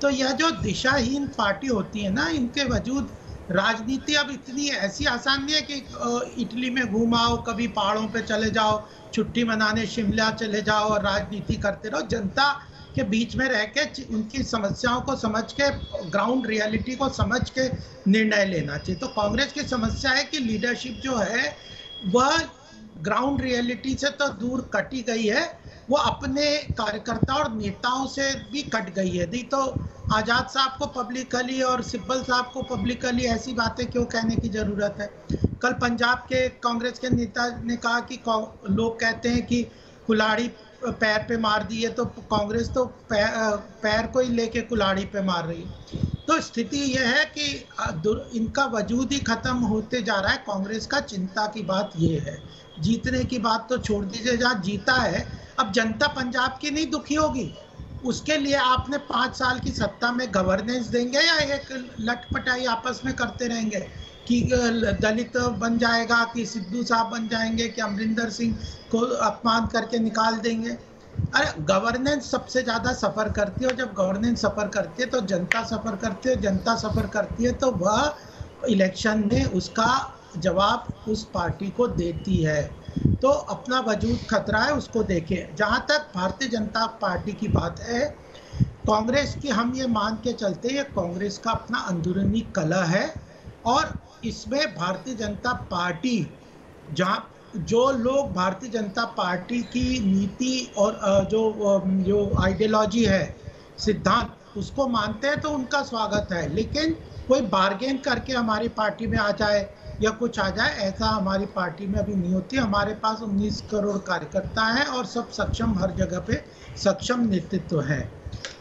तो यह जो दिशाहीन पार्टी होती है ना, इनके वजूद राजनीति अब इतनी ऐसी आसान नहीं है कि इटली में घूम आओ, कभी पहाड़ों पे चले जाओ, छुट्टी मनाने शिमला चले जाओ और राजनीति करते रहो। जनता के बीच में रह के उनकी समस्याओं को समझ के, ग्राउंड रियलिटी को समझ के निर्णय लेना चाहिए। तो कांग्रेस की समस्या है कि लीडरशिप जो है वह ग्राउंड रियलिटी से तो दूर कटी गई है, वो अपने कार्यकर्ताओं और नेताओं से भी कट गई है। नहीं तो आज़ाद साहब को पब्लिकली और सिब्बल साहब को पब्लिकली ऐसी बातें क्यों कहने की ज़रूरत है? कल पंजाब के कांग्रेस के नेता ने कहा कि लोग कहते हैं कि कुल्हाड़ी पैर पे मार दी है, तो कांग्रेस तो पैर को ही लेके कुल्हाड़ी पे मार रही है। तो स्थिति यह है कि इनका वजूद ही खत्म होते जा रहा है। कांग्रेस का चिंता की बात यह है। जीतने की बात तो छोड़ दीजिए, जहाँ जीता है, अब जनता पंजाब की नहीं दुखी होगी। उसके लिए आपने 5 साल की सत्ता में गवर्नेंस देंगे या एक लटपटाई आपस में करते रहेंगे कि दलित बन जाएगा, कि सिद्धू साहब बन जाएंगे, कि अमरिंदर सिंह को अपमान करके निकाल देंगे? अरे गवर्नेंस सबसे ज़्यादा सफ़र करती है, और जब गवर्नेंस सफ़र करती है तो जनता सफ़र करती है, जनता सफ़र करती है तो वह इलेक्शन में उसका जवाब उस पार्टी को देती है। तो अपना वजूद खतरा है, उसको देखें। जहाँ तक भारतीय जनता पार्टी की बात है, कांग्रेस की हम ये मान के चलते हैं, कांग्रेस का अपना अंदरूनी कलह है और इसमें भारतीय जनता पार्टी, जहाँ जो लोग भारतीय जनता पार्टी की नीति और जो आइडियोलॉजी है, सिद्धांत, उसको मानते हैं तो उनका स्वागत है। लेकिन कोई बार्गेन करके हमारी पार्टी में आ जाए या कुछ आ जाए, ऐसा हमारी पार्टी में अभी नहीं होती। हमारे पास 19 करोड़ कार्यकर्ता हैं और सब सक्षम, हर जगह पे सक्षम नेतृत्व है।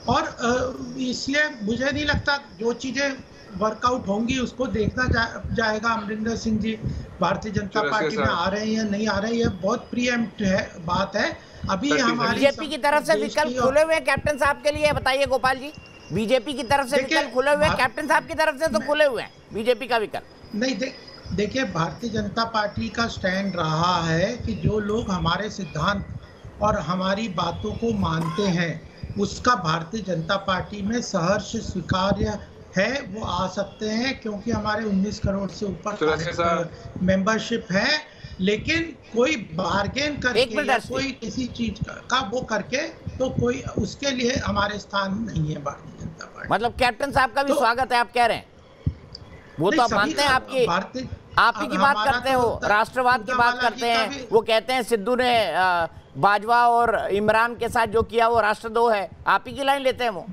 और इसलिए मुझे नहीं लगता जो चीज़ें वर्कआउट होंगी उसको देखना जाएगा। अमरिंदर सिंह जी भारतीय जनता पार्टी में आ रहे हैं या नहीं आ रहे हैं, ये बहुत प्रीएम्प्ट है बात है। अभी हमारी बीजेपी की तरफ से विकल्प खुले हुए कैप्टन साहब के लिए, बताइए गोपाल जी। बीजेपी की तरफ से विकल्प खुले हुए, कैप्टन साहब की तरफ से तो खुले हुए हैं बीजेपी का विकल्प। नहीं, देखिए, भारतीय जनता पार्टी का स्टैंड रहा है कि जो लोग हमारे सिद्धांत और हमारी बातों को मानते हैं, उसका भारतीय जनता पार्टी में सहर्ष स्वीकार्य है, वो आ सकते हैं, क्योंकि हमारे 19 करोड़ से ऊपर मेंबरशिप है। लेकिन कोई बार्गेन करके या कोई किसी चीज का वो करके तो कोई उसके लिए हमारे स्थान नहीं है भारतीय जनता पार्टी। मतलब कैप्टन साहब का भी स्वागत है, आप कह रहे हैं? वो तो आप मानते हैं, आप ही की बात करते हो, राष्ट्रवाद की बात करते हैं। वो कहते हैं सिद्धू ने बाजवा और इमरान के साथ जो किया वो राष्ट्रद्रोह है, आप ही की लाइन लेते हैं वो।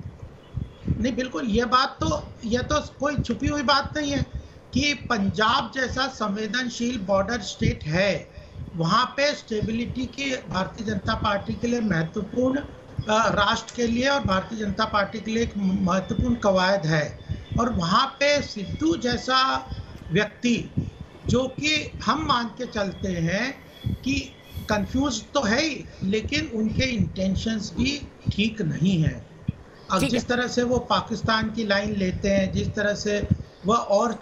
नहीं, बिल्कुल, ये तो कोई छुपी हुई बात नहीं है कि पंजाब जैसा संवेदनशील बॉर्डर स्टेट है, वहाँ पे स्टेबिलिटी की भारतीय जनता पार्टी के लिए महत्वपूर्ण, राष्ट्र के लिए और भारतीय जनता पार्टी के लिए एक महत्वपूर्ण कवायद है। और वहाँ पे सिद्धू जैसा व्यक्ति, जो कि हम मान के चलते हैं कि कंफ्यूज तो है ही, लेकिन उनके इंटेंशंस भी ठीक नहीं है। अब जिस तरह से वो पाकिस्तान की लाइन लेते हैं, जिस तरह से वह और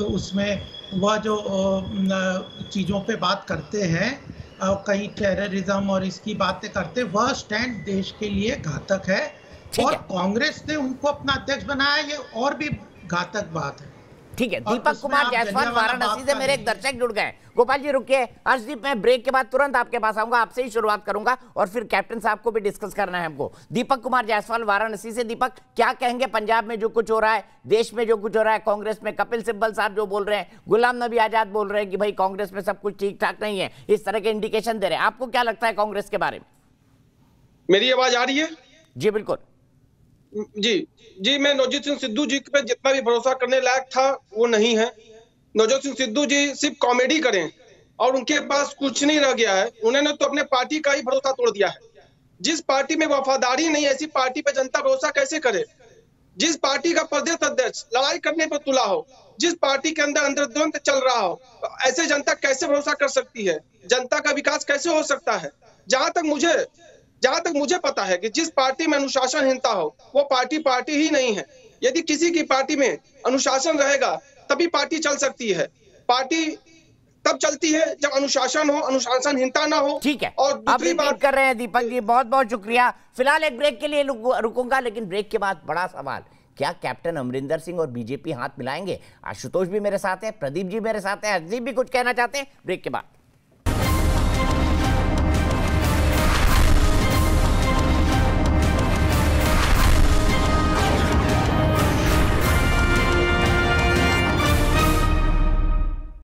उसमें वह जो चीज़ों पे बात करते हैं, कहीं टेररिज्म और इसकी बातें करते, वह स्टैंड देश के लिए घातक है। और कांग्रेस ने उनको अपना अध्यक्ष बनाया, ये और भी घातक बात है। ठीक है, दीपक कुमार जायसवाल वाराणसी से मेरे एक दर्शक जुड़ गए। गोपाल जी रुकिए, अर्शदीप, मैं ब्रेक के बाद तुरंत आपके पास आऊंगा, आपसे ही शुरुआत करूंगा और फिर कैप्टन साहब को भी डिस्कस करना है हमको। दीपक कुमार जायसवाल वाराणसी से। दीपक, क्या कहेंगे पंजाब में जो कुछ हो रहा है, देश में जो कुछ हो रहा है, कांग्रेस में कपिल सिब्बल साहब जो बोल रहे हैं, गुलाम नबी आजाद बोल रहे हैं कि भाई कांग्रेस में सब कुछ ठीक ठाक नहीं है, इस तरह के इंडिकेशन दे रहे हैं, आपको क्या लगता है कांग्रेस के बारे में? मेरी आवाज आ रही है? जी बिल्कुल। जी, मैं नवजोत सिंह सिद्धू जी पे जितना भी भरोसा करने लायक था वो नहीं है। नवजोत सिंह सिद्धू जी सिर्फ कॉमेडी करें और उनके पास कुछ नहीं रह गया है। उन्होंने तो अपने पार्टी का ही भरोसा तोड़ दिया है। जिस पार्टी में वफादारी नहीं, ऐसी पार्टी पे जनता भरोसा कैसे करे? जिस पार्टी का प्रदेश अध्यक्ष लड़ाई करने पर तुला हो, जिस पार्टी के अंदर अंतर्द्वंद चल रहा हो, ऐसे जनता कैसे भरोसा कर सकती है? जनता का विकास कैसे हो सकता है? जहां तक मुझे पता है कि जिस पार्टी में अनुशासनहीनता हो वो पार्टी ही नहीं है। यदि किसी की पार्टी में अनुशासन रहेगा तभी पार्टी चल सकती है। पार्टी तब चलती है जब अनुशासन हो, अनुशासनहीनता ना हो। ठीक है, और अब बात कर रहे हैं दीपक जी, बहुत बहुत शुक्रिया। फिलहाल एक ब्रेक के लिए रुकूंगा, लेकिन ब्रेक के बाद बड़ा सवाल, क्या कैप्टन अमरिंदर सिंह और बीजेपी हाथ मिलाएंगे? आशुतोष भी मेरे साथ है, प्रदीप जी मेरे साथ है, हरदीप भी कुछ कहना चाहते हैं। ब्रेक के बाद